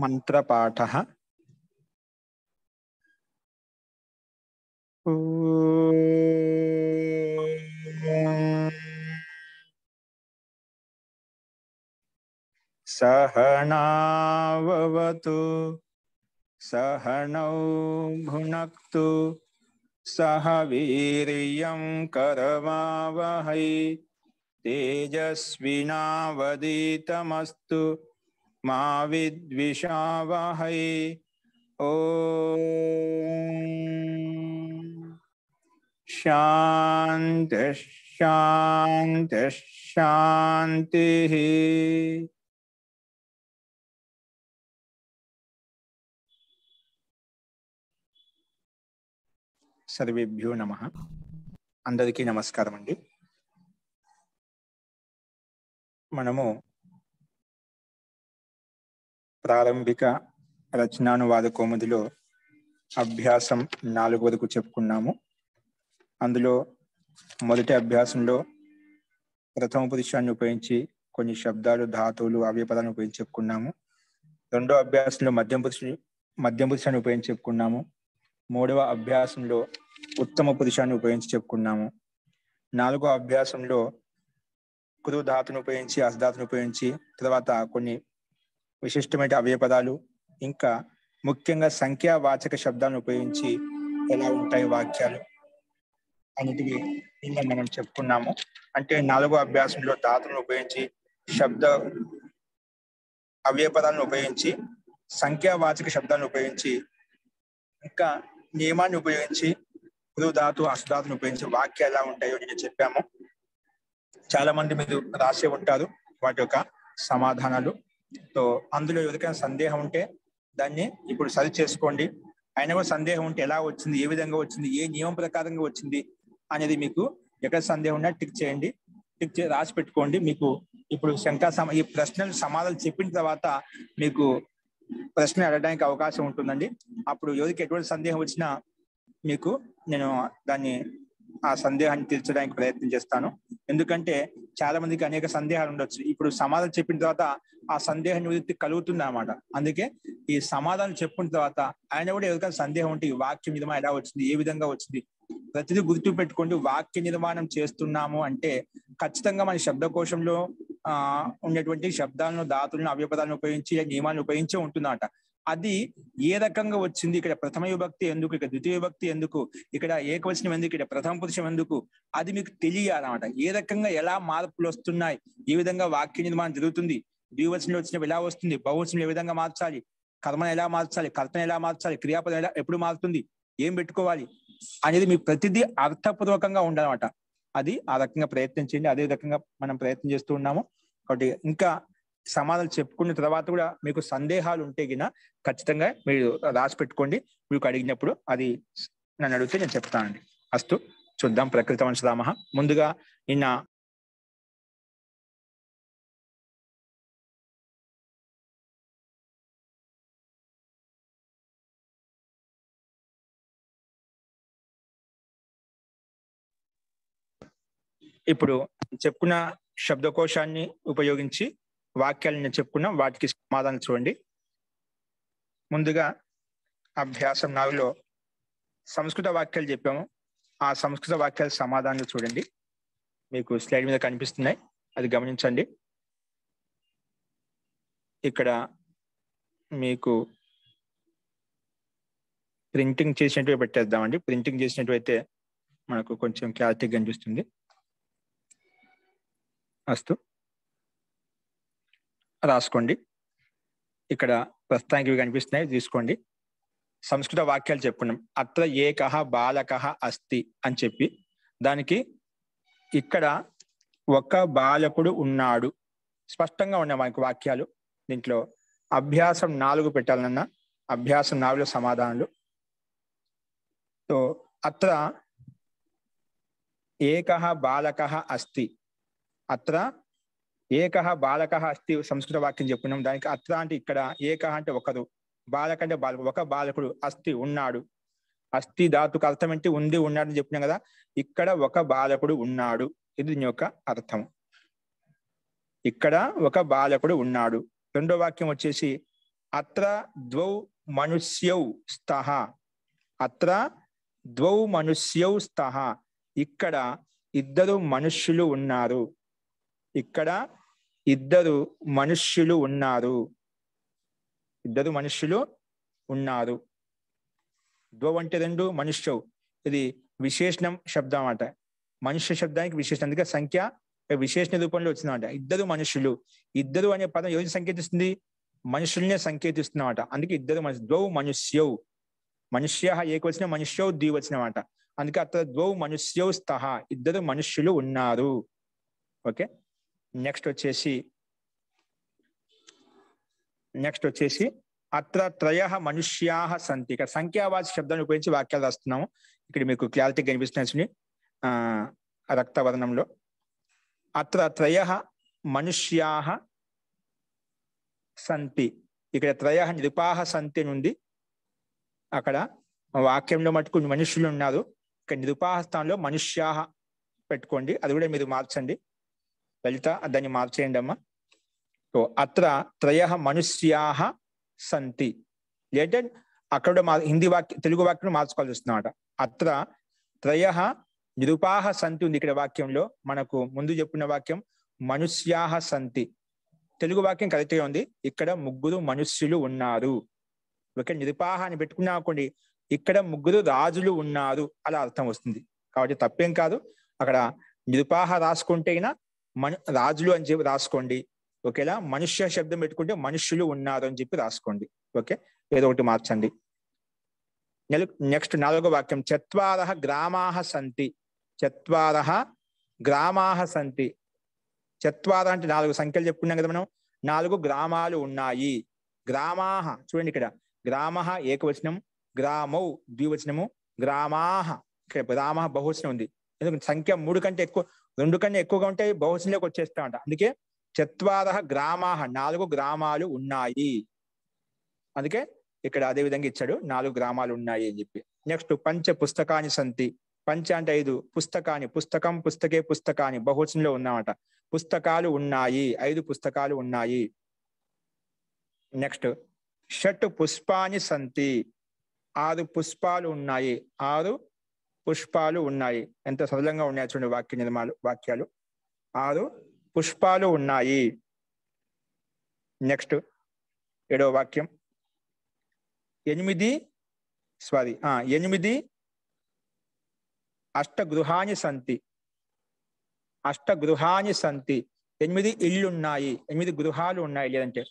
మంత్రపాఠః సహనావవతు సహనౌ భునక్తు సహ వీర్యం కరవావహై తేజస్వినావదీతమస్తు మా విద్విషావహై. ఓం శాంతి శాంతి శాంతి. సర్వేభ్యో నమః. అందరికీ నమస్కారం అండి. మనము ప్రారంభిక రచనానువాద కౌముదిలో అభ్యాసం 4 వరకు చెప్పుకున్నాము. అందులో మొదటి అభ్యాసంలో ప్రథమ పురుషాన్ని ఉపయోగించి కొన్ని శబ్దాలు, ధాతువులు, అవయవపదాలను ఉపయోగించి చెప్పుకున్నాము. రెండో అభ్యాసంలో మధ్యం పురుషాన్ని ఉపయోగించి చెప్పుకున్నాము. మూడవ అభ్యాసంలో ఉత్తమ పురుషాన్ని ఉపయోగించి చెప్పుకున్నాము. నాలుగో అభ్యాసంలో కురు ధాతును ఉపయోగించి, అసధాతును ఉపయోగించి, తర్వాత కొన్ని విశిష్టమైన అవయవపదాలు, ఇంకా ముఖ్యంగా సంఖ్యావాచక శబ్దాలను ఉపయోగించి ఎలా ఉంటాయి వాక్యాలు అన్నిటివి నిన్న మనం చెప్పుకున్నాము. అంటే నాలుగో అభ్యాసంలో ధాతులను ఉపయోగించి, శబ్ద అవయవపదాలను ఉపయోగించి, సంఖ్యావాచక శబ్దాలను ఉపయోగించి, ఇంకా నియమాన్ని ఉపయోగించి, కురు ధాతు, అసధాతును ఉపయోగించి వాక్యాలు ఎలా ఉంటాయో నేను చెప్పాము. చాలా మంది మీరు రాసే ఉంటారు వాటి యొక్క సమాధానాలు. సో అందులో ఎవరికైనా సందేహం ఉంటే దాన్ని ఇప్పుడు సరి చేసుకోండి. అయినా కూడా సందేహం ఉంటే ఎలా వచ్చింది, ఏ విధంగా వచ్చింది, ఏ నియమం ప్రకారంగా వచ్చింది అనేది మీకు ఎక్కడ సందేహం ఉన్నా టిక్ చేయండి, రాసి పెట్టుకోండి. మీకు ఇప్పుడు ఈ ప్రశ్నలు సమాధానాలు చెప్పిన తర్వాత మీకు ప్రశ్న అడగడానికి అవకాశం ఉంటుందండి. అప్పుడు ఎవరికి ఎటువంటి సందేహం వచ్చినా మీకు నేను ఆ సందేహాన్ని తీర్చడానికి ప్రయత్నం చేస్తాను. ఎందుకంటే చాలా మందికి అనేక సందేహాలు ఉండొచ్చు. ఇప్పుడు సమాధానం చెప్పిన తర్వాత ఆ సందేహ నివృత్తి కలుగుతుంది అన్నమాట. అందుకే ఈ సమాధానం చెప్పిన తర్వాత ఆయన కూడా ఎవరికైనా సందేహం ఉంటే ఈ వాక్య నిర్మాణం ఎలా వచ్చింది, ఏ విధంగా వచ్చింది, ప్రతిదీ గుర్తు పెట్టుకోండి. వాక్య నిర్మాణం చేస్తున్నాము అంటే ఖచ్చితంగా మన శబ్దకోశంలో ఉండేటువంటి శబ్దాలను, ధాతులను, అవయవపదాలను ఉపయోగించి, నియమాలను ఉపయోగించే ఉంటుందన్నమాట. అది ఏ రకంగా వచ్చింది, ఇక్కడ ప్రథమ విభక్తి ఎందుకు, ఇక్కడ ద్వితీయ విభక్తి ఎందుకు, ఇక్కడ ఏకవచనం ఎందుకు, ఇక్కడ ప్రథమ పురుషం ఎందుకు, అది మీకు తెలియాలన్నమాట. ఏ రకంగా ఎలా మార్పులు వస్తున్నాయి, ఏ విధంగా వాక్య నిర్మాణం జరుగుతుంది, ద్వివచనంలో వచ్చినప్పుడు ఎలా వస్తుంది, బహువచనంలో ఏ విధంగా మార్చాలి, కర్మను ఎలా మార్చాలి, కర్తను ఎలా మార్చాలి, క్రియాపదం ఎప్పుడు మారుతుంది, ఏం పెట్టుకోవాలి అనేది మీకు ప్రతిదీ అర్థపూర్వకంగా ఉండాలన్నమాట. అది ఆ రకంగా ప్రయత్నం చేయండి. అదే రకంగా మనం ప్రయత్నం చేస్తూ ఉన్నాము. కాబట్టి ఇంకా సమాధానం చెప్పుకున్న తర్వాత కూడా మీకు సందేహాలు ఉంటే గిన ఖచ్చితంగా మీరు రాసి పెట్టుకోండి. మీకు అడిగినప్పుడు అది నన్ను అడిగితే నేను చెప్తానండి. అస్తు చూద్దాం. ప్రకృత వంశధామః. ముందుగా నిన్న ఇప్పుడు చెప్పుకున్న శబ్దకోశాన్ని ఉపయోగించి వాక్యాలను చెప్పుకున్నాం. వాటికి సమాధానం చూడండి. ముందుగా అభ్యాసం 4లో సంస్కృత వాక్యాలు చెప్పాము. ఆ సంస్కృత వాక్యాల సమాధానాలు చూడండి. మీకు స్లైడ్ మీద కనిపిస్తున్నాయి, అది గమనించండి. ఇక్కడ మీకు ప్రింటింగ్ చేసినట్టు పెట్టేద్దామండి. ప్రింటింగ్ చేసినట్టు అయితే మనకు కొంచెం క్లారిటీ కనిపిస్తుంది. అస్తు రాసుకోండి. ఇక్కడ ప్రస్తుతానికి ఇవి కనిపిస్తున్నాయి, తీసుకోండి. సంస్కృత వాక్యాలు చెప్పుకున్నాం. అత్ర ఏకః బాలకః అస్తి అని చెప్పి దానికి ఇక్కడ ఒక బాలకుడు ఉన్నాడు స్పష్టంగా ఉన్నాయి మనకు వాక్యాలు. దీంట్లో అభ్యాసం 4 పెట్టాలన్నా అభ్యాసం 4లో సమాధానాలు. సో అత్ర ఏకః బాలకః అస్తి, అత్ర ఏకః బాలకః అస్తి సంస్కృత వాక్యం చెప్పుకున్నాం. దానికి అత్ర అంటే ఇక్కడ, ఏకః అంటే ఒకరు, బాలక అంటే బాలకుడు, ఒక బాలకుడు, అస్తి ఉన్నాడు. అస్థి ధాతుకు అర్థం ఏంటి, ఉంది, ఉన్నాడు అని చెప్పినాం కదా. ఇక్కడ ఒక బాలకుడు ఉన్నాడు, ఇది దీని యొక్క అర్థం. ఇక్కడ ఒక బాలకుడు ఉన్నాడు. రెండో వాక్యం వచ్చేసి అత్ర ద్వౌ మనుష్యౌ స్తః. అత్ర ద్వౌ మనుష్యౌ స్తః. ఇక్కడ ఇద్దరు మనుష్యులు ఉన్నారు. ఇక్కడ ఇద్దరు మనుష్యులు ఉన్నారు. ఇద్దరు మనుష్యులు ఉన్నారు. ద్వౌ అంటే రెండు, మనుష్యౌ ఇది విశేషణం శబ్దం అన్నమాట. మనుష్య శబ్దానికి విశేషణం, అందుకే సంఖ్య విశేషణ రూపంలో వచ్చిందన్నమాట. ఇద్దరు మనుషులు. ఇద్దరు అనే పదం ఎవరిని సంకేతిస్తుంది? మనుషుల్నే సంకేతిస్తున్నమాట. అందుకే ఇద్దరు మనుషులు. ద్వౌ మనుష్యౌ. మనుష్య ఏకవచనం, మనుష్యౌ ద్వివచనం అన్నమాట. అందుకే అత్ర ద్వౌ మనుష్యౌ స్తః. ఇద్దరు మనుష్యులు ఉన్నారు. ఓకే, నెక్స్ట్ వచ్చేసి అత్ర త్రయః మనుష్యాః సంతి. ఇక్కడ సంఖ్యావాచక శబ్దాన్ని ఉపయోగించి వాక్యాలు రాస్తున్నాము. ఇక్కడ మీకు క్లారిటీ కనిపిస్తుంది రక్తవర్ణంలో. అత్ర త్రయః మనుష్యాః సంతి. ఇక్కడ త్రయః నిరుపాః సంతి నుండి అక్కడ వాక్యంలో మటుకు మనుష్యులు ఉన్నారు. ఇక్కడ నిరుపాః స్థానంలో మనుష్యాః పెట్టుకోండి. అది కూడా మీరు మార్చండి. లలిత దాన్ని మార్చేయండి అమ్మా. సో అత్ర త్రయః మనుష్యాః సంతి. లేదా అక్కడ హిందీ తెలుగు వాక్యం మార్చుకోవాల్సి వస్తుందన్నమాట. అత్ర త్రయః నిరుపాః సంతి ఉంది ఇక్కడ వాక్యంలో. మనకు ముందు చెప్పిన వాక్యం మనుష్యాః సంతి. తెలుగు వాక్యం కరెక్ట్గా ఉంది. ఇక్కడ ముగ్గురు మనుష్యులు ఉన్నారు. ఓకే, నిరుపాః అని పెట్టుకున్నాకోండి, ఇక్కడ ముగ్గురు రాజులు ఉన్నారు అలా అర్థం వస్తుంది. కాబట్టి తప్పేం కాదు. అక్కడ నిరుపాః రాసుకుంటే రాజులు అని చెప్పి రాసుకోండి. ఓకేలా మనుష్య శబ్దం పెట్టుకుంటే మనుష్యులు ఉన్నారు అని చెప్పి రాసుకోండి. ఓకే, ఏదో ఒకటి మార్చండి. నెక్స్ట్ 4వ వాక్యం చత్వారః గ్రామాః సంతి. చత్వారః గ్రామాః సంతి. చత్వార అంటే 4 సంఖ్యలు చెప్పుకున్నాం కదా మనం. 4 గ్రామాలు ఉన్నాయి. గ్రామాః చూడండి, ఇక్కడ గ్రామః ఏకవచనం, గ్రామౌ ద్వివచనము, గ్రామాః ఇక్కడ గ్రామః బహువచనం ఉంది. ఎందుకంటే సంఖ్య 3 కంటే ఎక్కువ, 2 కన్నా ఎక్కువగా ఉంటే బహువచనంలోకి వచ్చేస్తామంట. అందుకే చత్వారః గ్రామాః 4 గ్రామాలు ఉన్నాయి. అందుకే ఇక్కడ అదే విధంగా ఇచ్చాడు, 4 గ్రామాలు ఉన్నాయి అని చెప్పి. నెక్స్ట్ పంచ పుస్తకాని సంతి. పంచ అంటే 5, పుస్తకాని పుస్తకం, పుస్తకే పుస్తకాని బహువచనంలో ఉన్నామట. పుస్తకాలు ఉన్నాయి, 5 పుస్తకాలు ఉన్నాయి. Next shut పుష్పాని సంతి. 6 పుష్పాలు ఉన్నాయి. 6 పుష్పాలు ఉన్నాయి. ఎంత సరళంగా ఉన్నాయి చూడండి వాక్యాలు. 6 పుష్పాలు ఉన్నాయి. నెక్స్ట్ 7వ వాక్యం 8 అష్టగృహాని సంతి. అష్టగృహాని సంతి 8 ఇళ్ళున్నాయి, 8 గృహాలు ఉన్నాయి. లేదంటే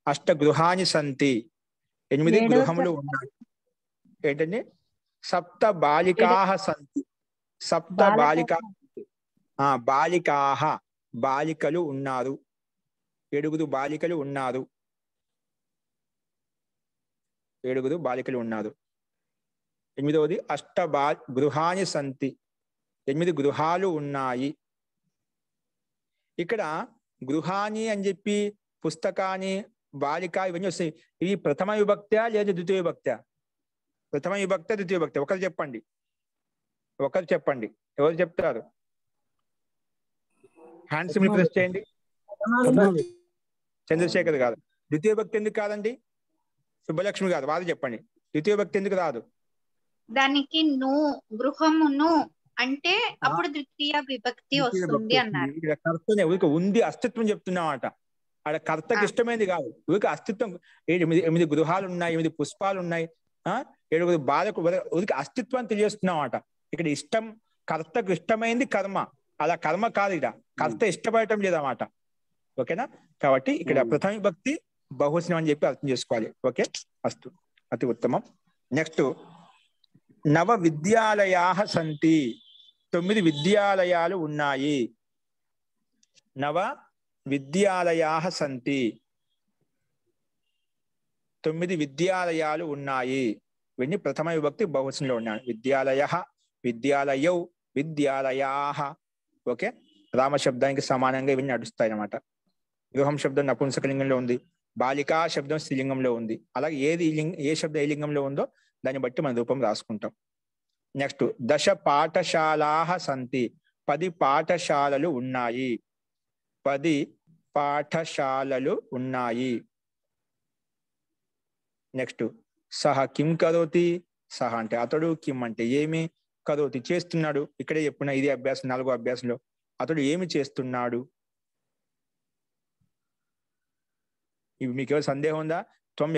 అష్టగృహాని సంతి 8 గృహములు ఉన్నాయి. ఏంటండి? సప్త బాలికాః సంతి. సప్త బాలికాః బాలికలు ఉన్నారు. 7 బాలికలు ఉన్నారు. 7 బాలికలు ఉన్నారు. 8వది గృహాని సంతి. 8 గృహాలు ఉన్నాయి. ఇక్కడ గృహాని అని చెప్పి పుస్తకాని, బాలిక ఇవన్నీ వస్తాయి. ఇవి ప్రథమ విభక్త లేదా ద్వితీయ విభక్త? ప్రథమ విభక్త, ద్వితీయ విభక్త? ఒకరు చెప్పండి. ఎవరు చెప్తారు? హ్యాండ్ సింబల్ ప్రెస్ చేయండి. చంద్రశేఖర్ గారు. ద్వితీయ విభక్తి ఎందుకు కాదండి? సుబ్బలక్ష్మి గారు, వారు చెప్పండి. ద్వితీయ విభక్తి ఎందుకు రాదు? దానికి గృహమును అంటే అప్పుడు ద్వితీయ విభక్తి వస్తుంది అన్నారు. ఇక్కడ కర్తనే ఉంది, అస్తిత్వం చెప్తున్నామాట. అక్కడ కర్తకి ఇష్టమైనది కాదు, ఊరికి అస్తిత్వం. 8 గృహాలు ఉన్నాయి, 8 పుష్పాలు ఉన్నాయి, 7 బాలకు ఊరికి అస్తిత్వాన్ని తెలియజేస్తున్నామాట. ఇక్కడ ఇష్టం, కర్తకు ఇష్టమైంది కర్మ. అలా కర్మ కాదు, ఇక్కడ కర్త ఇష్టపడటం లేదన్నమాట. ఓకేనా? కాబట్టి ఇక్కడ ప్రథమ విభక్తి బహువచనం అని చెప్పి అర్థం చేసుకోవాలి. ఓకే, అస్తు, అతి ఉత్తమం. నెక్స్ట్ 9 విద్యాలయాః సంతి. 9 విద్యాలయాలు ఉన్నాయి. 9 విద్యాలయాః సంతి. 9 విద్యాలయాలు ఉన్నాయి. ఇవన్నీ ప్రథమ విభక్తి బహువచనంలో ఉన్నాయి. విద్యాలయః, విద్యాలయౌ, విద్యాలయాః. ఓకే, రామ శబ్దానికి సమానంగా ఇవన్నీ నడుస్తాయి అన్నమాట. గృహం శబ్దం నపుంసకలింగంలో ఉంది, బాలికా శబ్దం స్త్రీలింగంలో ఉంది. అలాగే ఏ శబ్దం ఏ లింగంలో ఉందో దాన్ని బట్టి మన రూపం రాసుకుంటాం. నెక్స్ట్ 10 పాఠశాలాః సంతి. 10 పాఠశాలలు ఉన్నాయి. 10 పాఠశాలలు ఉన్నాయి. నెక్స్ట్ సహ కిం కరోతి, సహ అంటే అతడు, కిం అంటే ఏమి, కరోతి చేస్తున్నాడు. ఇక్కడే చెప్పుకున్న ఇది అభ్యాసం 4వ అభ్యాసంలో అతడు ఏమి చేస్తున్నాడు. ఇవి మీకు ఎవరు సందేహం ఉందా? త్వం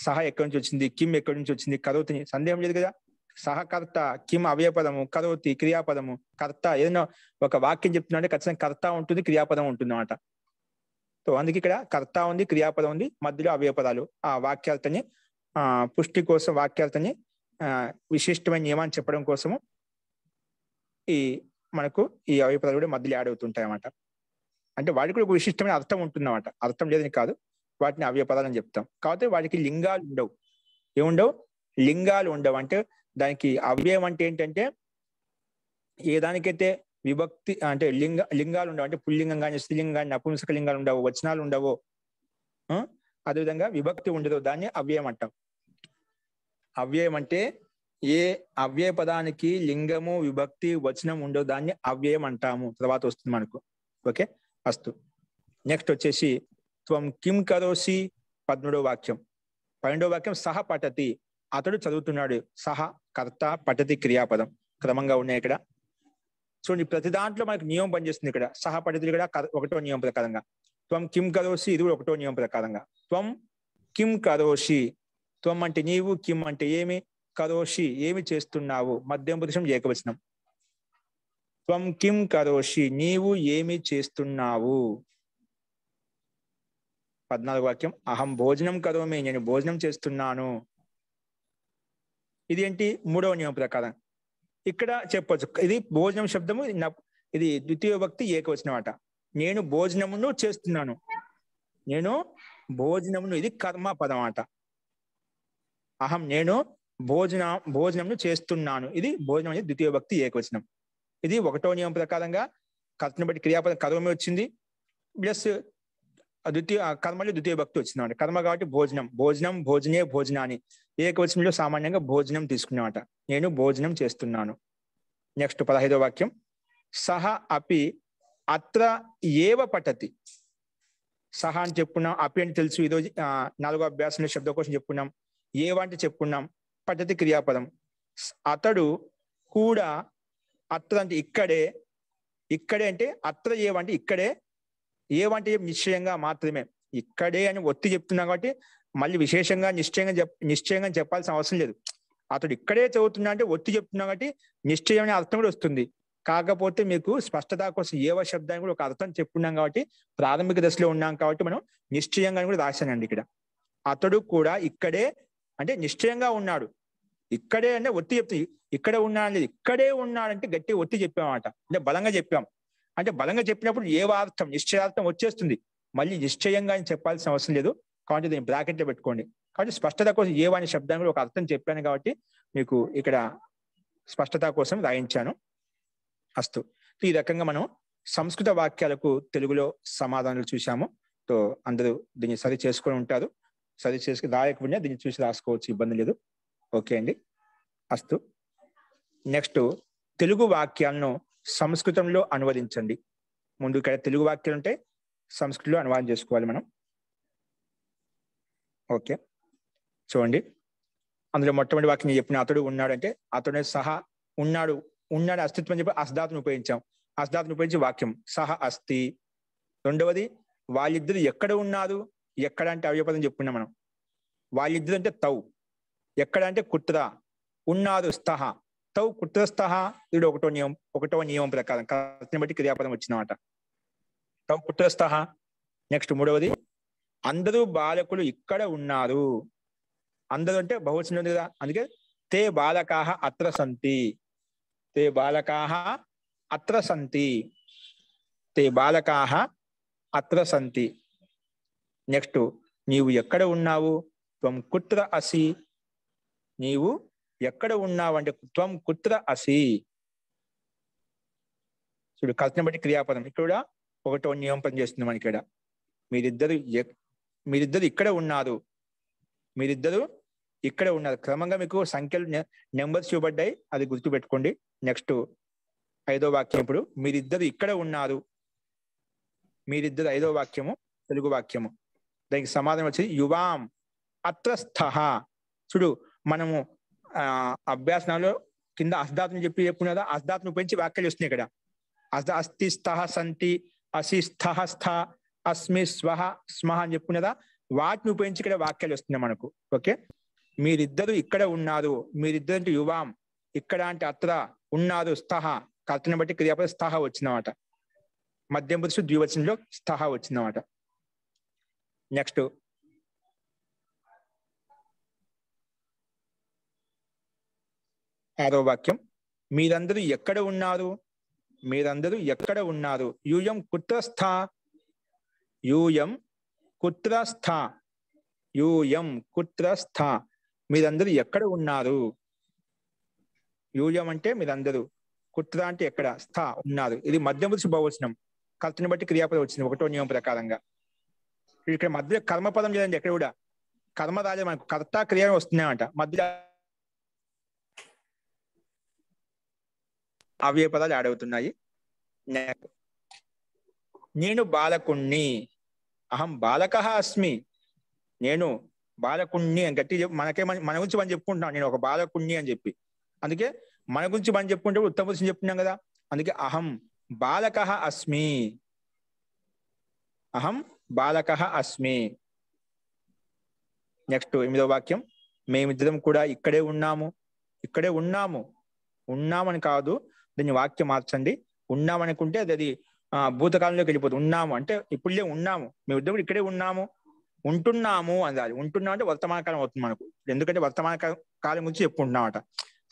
సహ ఎక్కడి నుంచి వచ్చింది, కిం ఎక్కడి నుంచి వచ్చింది, కరోతి సందేహం లేదు కదా. సహకర్త, కిం అవ్యయపదము, కరోతి క్రియాపదము. కర్త ఏదైనా ఒక వాక్యం చెప్తున్నా అంటే ఖచ్చితంగా కర్త ఉంటుంది, క్రియాపదం ఉంటుంది అన్నమాట. సో అందుకే ఇక్కడ కర్త ఉంది, క్రియాపదం ఉంది, మధ్యలో అవ్యయపదాలు. ఆ వాక్యాలతోని పుష్టి కోసం, వాక్యాలతోని విశిష్టమైన నియమాన్ని చెప్పడం కోసము ఈ మనకు ఈ అవ్యయపదాలు కూడా మధ్యలో యాడ్ అవుతుంటాయి అన్నమాట. అంటే వాటికి కూడా ఒక విశిష్టమైన అర్థం ఉంటుందన్నమాట. అర్థం లేదని కాదు, వాటిని అవ్యయపదాలు అని చెప్తాం. కాకపోతే వాటికి లింగాలు ఉండవు. ఏముండవు? లింగాలు ఉండవు. అంటే దానికి అవ్యయం అంటే ఏంటంటే ఏ దానికైతే విభక్తి అంటే లింగాలు ఉండవు, అంటే పుల్లింగం కానీ స్త్రీలింగం కానీ నపుంసక లింగాలు ఉండవు, వచనాలు ఉండవు, అదేవిధంగా విభక్తి ఉండదు, దాన్ని అవ్యయం అంటాం. అవ్యయం అంటే ఏ అవ్యయ పదానికి లింగము, విభక్తి, వచనం ఉండవు, దాన్ని అవ్యయం అంటాము. తర్వాత వస్తుంది మనకు. ఓకే, అస్తు. నెక్స్ట్ వచ్చేసి త్వం కిం కరోసి, 13వ వాక్యం. 12వ వాక్యం సహ పఠతి, అతడు చదువుతున్నాడు. సహ కర్త, పఠతి క్రియాపదం. క్రమంగా ఉన్నాయి ఇక్కడ. చూడండి, ప్రతి దాంట్లో మనకు నియమం పనిచేస్తుంది. ఇక్కడ సహ పఠతి కూడా 1వ నియమం ప్రకారంగా, త్వం కిం కరోసి ఇది కూడా 1వ నియమం ప్రకారంగా. త్వం కిం కరోషి, త్వం అంటే నీవు, కిం అంటే ఏమి, కరోషి ఏమి చేస్తున్నావు. మధ్యం పురుషం ఏకవచనం. త్వం కిం కరోషి నీవు ఏమి చేస్తున్నావు. 14వ వాక్యం అహం భోజనం కరోమి, నేను భోజనం చేస్తున్నాను. ఇది ఏంటి? 3వ నియమం ప్రకారం. ఇక్కడ చెప్పొచ్చు ఇది భోజనం శబ్దము, ఇది ద్వితీయ విభక్తి ఏకవచనం అట. నేను భోజనమును చేస్తున్నాను, నేను భోజనమును, ఇది కర్మ పదం అట. అహం నేను భోజనంను చేస్తున్నాను, ఇది భోజనం అనేది ద్వితీయ విభక్తి ఏకవచనం. ఇది 1వ నియమం ప్రకారంగా కర్తను బట్టి క్రియాపదం కరోమి వచ్చింది, ప్లస్ కర్మలో ద్వితీయ భక్తి వచ్చిందన్నమాట. కర్మ కాబట్టి భోజనం, భోజనం, భోజనే, భోజనాన్ని. ఏకవచనంలో సామాన్యంగా భోజనం తీసుకున్నామట. నేను భోజనం చేస్తున్నాను. నెక్స్ట్ 15వ వాక్యం సహ అపి అత్ర ఏవ పఠతి. సహ అని చెప్పుకున్నాం, అపి అని తెలుసు. ఈరోజు 4వ అభ్యాసంలో శబ్దకోశం చెప్పుకున్నాం. ఏవ అంటే చెప్పుకున్నాం, పఠతి క్రియాపదం. అతడు కూడా, అత్ర అంటే ఇక్కడే, ఇక్కడే అంటే అత్ర ఏవ అంటే ఇక్కడే, ఏవంటే నిశ్చయంగా మాత్రమే. ఇక్కడే అని ఒత్తి చెప్తున్నా కాబట్టి మళ్ళీ విశేషంగా నిశ్చయంగా చెప్పాల్సిన అవసరం లేదు. అతడు ఇక్కడే చదువుతున్నా అంటే ఒత్తి చెప్తున్నా కాబట్టి నిశ్చయం అనే అర్థం కూడా వస్తుంది. కాకపోతే మీకు స్పష్టత కోసం ఏవ శబ్దాన్ని కూడా ఒక అర్థం చెప్పుకున్నాం కాబట్టి, ప్రాథమిక దశలో ఉన్నాం కాబట్టి మనం నిశ్చయంగా కూడా రాశానండి. ఇక్కడ అతడు కూడా ఇక్కడే అంటే నిశ్చయంగా ఉన్నాడు. ఇక్కడే అంటే ఒత్తి చెప్తే ఇక్కడ ఉన్నాడు లేదు, ఇక్కడే ఉన్నాడంటే గట్టి ఒత్తి చెప్పామన్నమాట. అంటే బలంగా చెప్పాం. అంటే బలంగా చెప్పినప్పుడు ఏవార్థం నిశ్చయార్థం వచ్చేస్తుంది. మళ్ళీ నిశ్చయంగా అని చెప్పాల్సిన అవసరం లేదు. కాబట్టి దీన్ని బ్రాకెట్లో పెట్టుకోండి. కాబట్టి స్పష్టత కోసం ఏవ అనే శబ్దాన్ని కూడా ఒక అర్థం చెప్పాను కాబట్టి మీకు ఇక్కడ స్పష్టత కోసం రాయించాను. అస్తు. ఈ రకంగా మనం సంస్కృత వాక్యాలకు తెలుగులో సమాధానాలు చూసాము. సో అందరూ దీన్ని సరి చేసుకొని ఉంటారు. సరి చేసుకుని రాయకపోయినా దీన్ని చూసి రాసుకోవచ్చు, ఇబ్బంది లేదు. ఓకే అండి, అస్తు. నెక్స్ట్ తెలుగు వాక్యాలను సంస్కృతంలో అనువదించండి. ముందు ఇక్కడ తెలుగు వాక్యాలు ఉంటే సంస్కృతిలో అనువాదం చేసుకోవాలి మనం. ఓకే, చూడండి. అందులో మొట్టమొదటి వాక్యం చెప్పిన అతడు ఉన్నాడంటే అతడు సహా ఉన్నాడు, ఉన్నాడు అస్తిత్వం చెప్పి అస్ధాతును ఉపయోగించాం. అస్ధాతును ఉపయోగించి వాక్యం సహ అస్తి. రెండవది వాళ్ళిద్దరు ఎక్కడ ఉన్నారు. ఎక్కడ అంటే అవ్యపదం చెప్పుకున్నాం మనం. వాళ్ళిద్దరు అంటే తౌ, ఎక్కడ అంటే కుత్ర, ఉన్నారు స్తహ, తౌ కుత్రస్థహ. ఇది 1వ నియమం ప్రకారం కర్తని బట్టి క్రియాపదం వచ్చిందన్నమాట. తౌ కుత్రస్థహ. నెక్స్ట్ 3వది అందరూ బాలకులు ఇక్కడ ఉన్నారు. అందరూ అంటే బహువచనం ఉంది కదా, అందుకే తే బాలకాహ అత్ర సంతి. తే బాలకాహ అత్ర సంతి. తే బాలకాహ అత్ర సంతి. నెక్స్ట్ నీవు ఎక్కడ ఉన్నావు. త్వం కుత్ర అసి. నీవు ఎక్కడ ఉన్నావు అంటే త్వం కుత్ర అసి. చూడు, కర్తని బట్టి క్రియాపదం ఇక్కడ 1వ నియమం పనిచేస్తుంది మనకి. ఇక్కడ మీరిద్దరు ఇక్కడ ఉన్నారు, మీరిద్దరు ఇక్కడ ఉన్నారు. క్రమంగా మీకు సంఖ్యలు నెంబర్స్ చూపడ్డాయి, అది గుర్తుపెట్టుకోండి. నెక్స్ట్ 5వ వాక్యం. ఇప్పుడు మీరిద్దరు ఇక్కడ ఉన్నారు. మీరిద్దరు 5వ వాక్యము తెలుగు వాక్యము. దానికి సమాధానం వచ్చేది యువాం. అత్ర స్థః. చూడు మనము అభ్యాసనాలు కింద అస్ధాతుని చెప్పుకున్నదా, అస్ధాతుని ఉపయోగించి వాక్యాలు వస్తున్నాయి ఇక్కడ. అస్తి స్థః సంతి, అసి స్థః స్థ, అస్మి స్వహ స్మహ అని చెప్పుకున్నదా, వాటిని ఉపయోగించి ఇక్కడ వాక్యాలు వస్తున్నాయి మనకు. ఓకే, మీరిద్దరు ఇక్కడ ఉన్నారు, మీరిద్దరు అంటే యువాం, ఇక్కడ అంటే అత్ర, ఉన్నారు స్థః, కర్తని బట్టి క్రియాపద స్థః వచ్చిందన్నమాట. మధ్యం పురుషు ద్వివచనంలో స్థః వచ్చిందన్నమాట. నెక్స్ట్ 6వ వాక్యం, మీరందరూ ఎక్కడ ఉన్నారు, మీరందరూ ఎక్కడ ఉన్నారు. యూయం కుత్ర స్థ, యూయం కుత్ర స్థ, యూయం కుత్ర స్థ, మీరందరూ ఎక్కడ ఉన్నారు. యూయం అంటే మీరందరూ, కుత్ర అంటే ఎక్కడ, స్థ ఉన్నారు. ఇది మధ్యం పురుషు బహువచనం, కర్తని బట్టి క్రియాపదం వచ్చింది 1వ నియమం ప్రకారంగా. ఇక్కడ మధ్య కర్మపదం లేదండి, ఎక్కడ కూడా కర్మ రాలేదు మనకు, కర్త క్రియ వస్తున్నాయంట. మధ్య అవే పదాలు యాడ్ అవుతున్నాయి. నేను బాలకుణ్ణి, అహం బాలకః అస్మి, నేను బాలకుణ్ణి అని గట్టి మన గురించి మనం చెప్పుకుంటున్నాం, నేను ఒక బాలకుణ్ణి అని చెప్పి. అందుకే మన గురించి మనం చెప్పుకుంటే ఉత్తమ పురుషుని చెప్పుకున్నాం కదా, అందుకే అహం బాలకః అస్మి, అహం బాలకః అస్మి. నెక్స్ట్ 8వ వాక్యం, మేమిద్దరం కూడా ఇక్కడే ఉన్నాము, ఇక్కడే ఉన్నాము, ఉన్నామని కాదు, దీన్ని వాక్యం మార్చండి. ఉన్నామనుకుంటే అది భూతకాలంలోకి వెళ్ళిపోతుంది. ఉన్నాము అంటే ఇప్పుడులే ఉన్నాము, మేమిద్దరం కూడా ఇక్కడే ఉన్నాము, ఉంటున్నాము అనాలి. ఉంటున్నాం అంటే వర్తమాన కాలం అవుతుంది మనకు, ఎందుకంటే వర్తమాన కాలం గురించి చెప్పుకుంటున్నామట.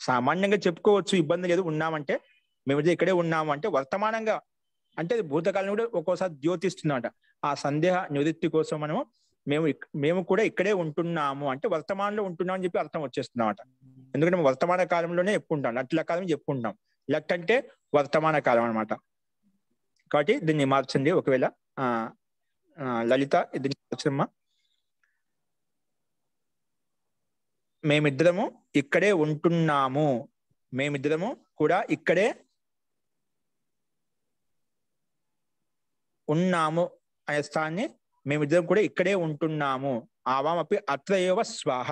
సామాన్యంగా చెప్పుకోవచ్చు, ఇబ్బంది లేదు. ఉన్నామంటే మేమిద్దరం ఇక్కడే ఉన్నాము అంటే వర్తమానంగా, అంటే భూతకాలం కూడా ఒక్కోసారి ద్యోతిస్తుందన్నమాట. ఆ సందేహ నివృత్తి కోసం మేము కూడా ఇక్కడే ఉంటున్నాము అంటే వర్తమానంలో ఉంటున్నాం అని చెప్పి అర్థం వచ్చేస్తుందన్నమాట. ఎందుకంటే మేము వర్తమాన కాలంలోనే చెప్పుకుంటాం, లట్ల కాలం చెప్పుకుంటాం. లట్ అంటే వర్తమాన కాలం అనమాట. కాబట్టి దీన్ని మార్చండి. ఒకవేళ లలిత దీన్ని మార్చమ్మా. మేమిద్దరము ఇక్కడే ఉంటున్నాము, మేమిద్దరము కూడా ఇక్కడే ఉన్నాము అనే స్థాన్ని, మేమిద్దరం కూడా ఇక్కడే ఉంటున్నాము. ఆవామపి అత్ర ఏవ స్వహ,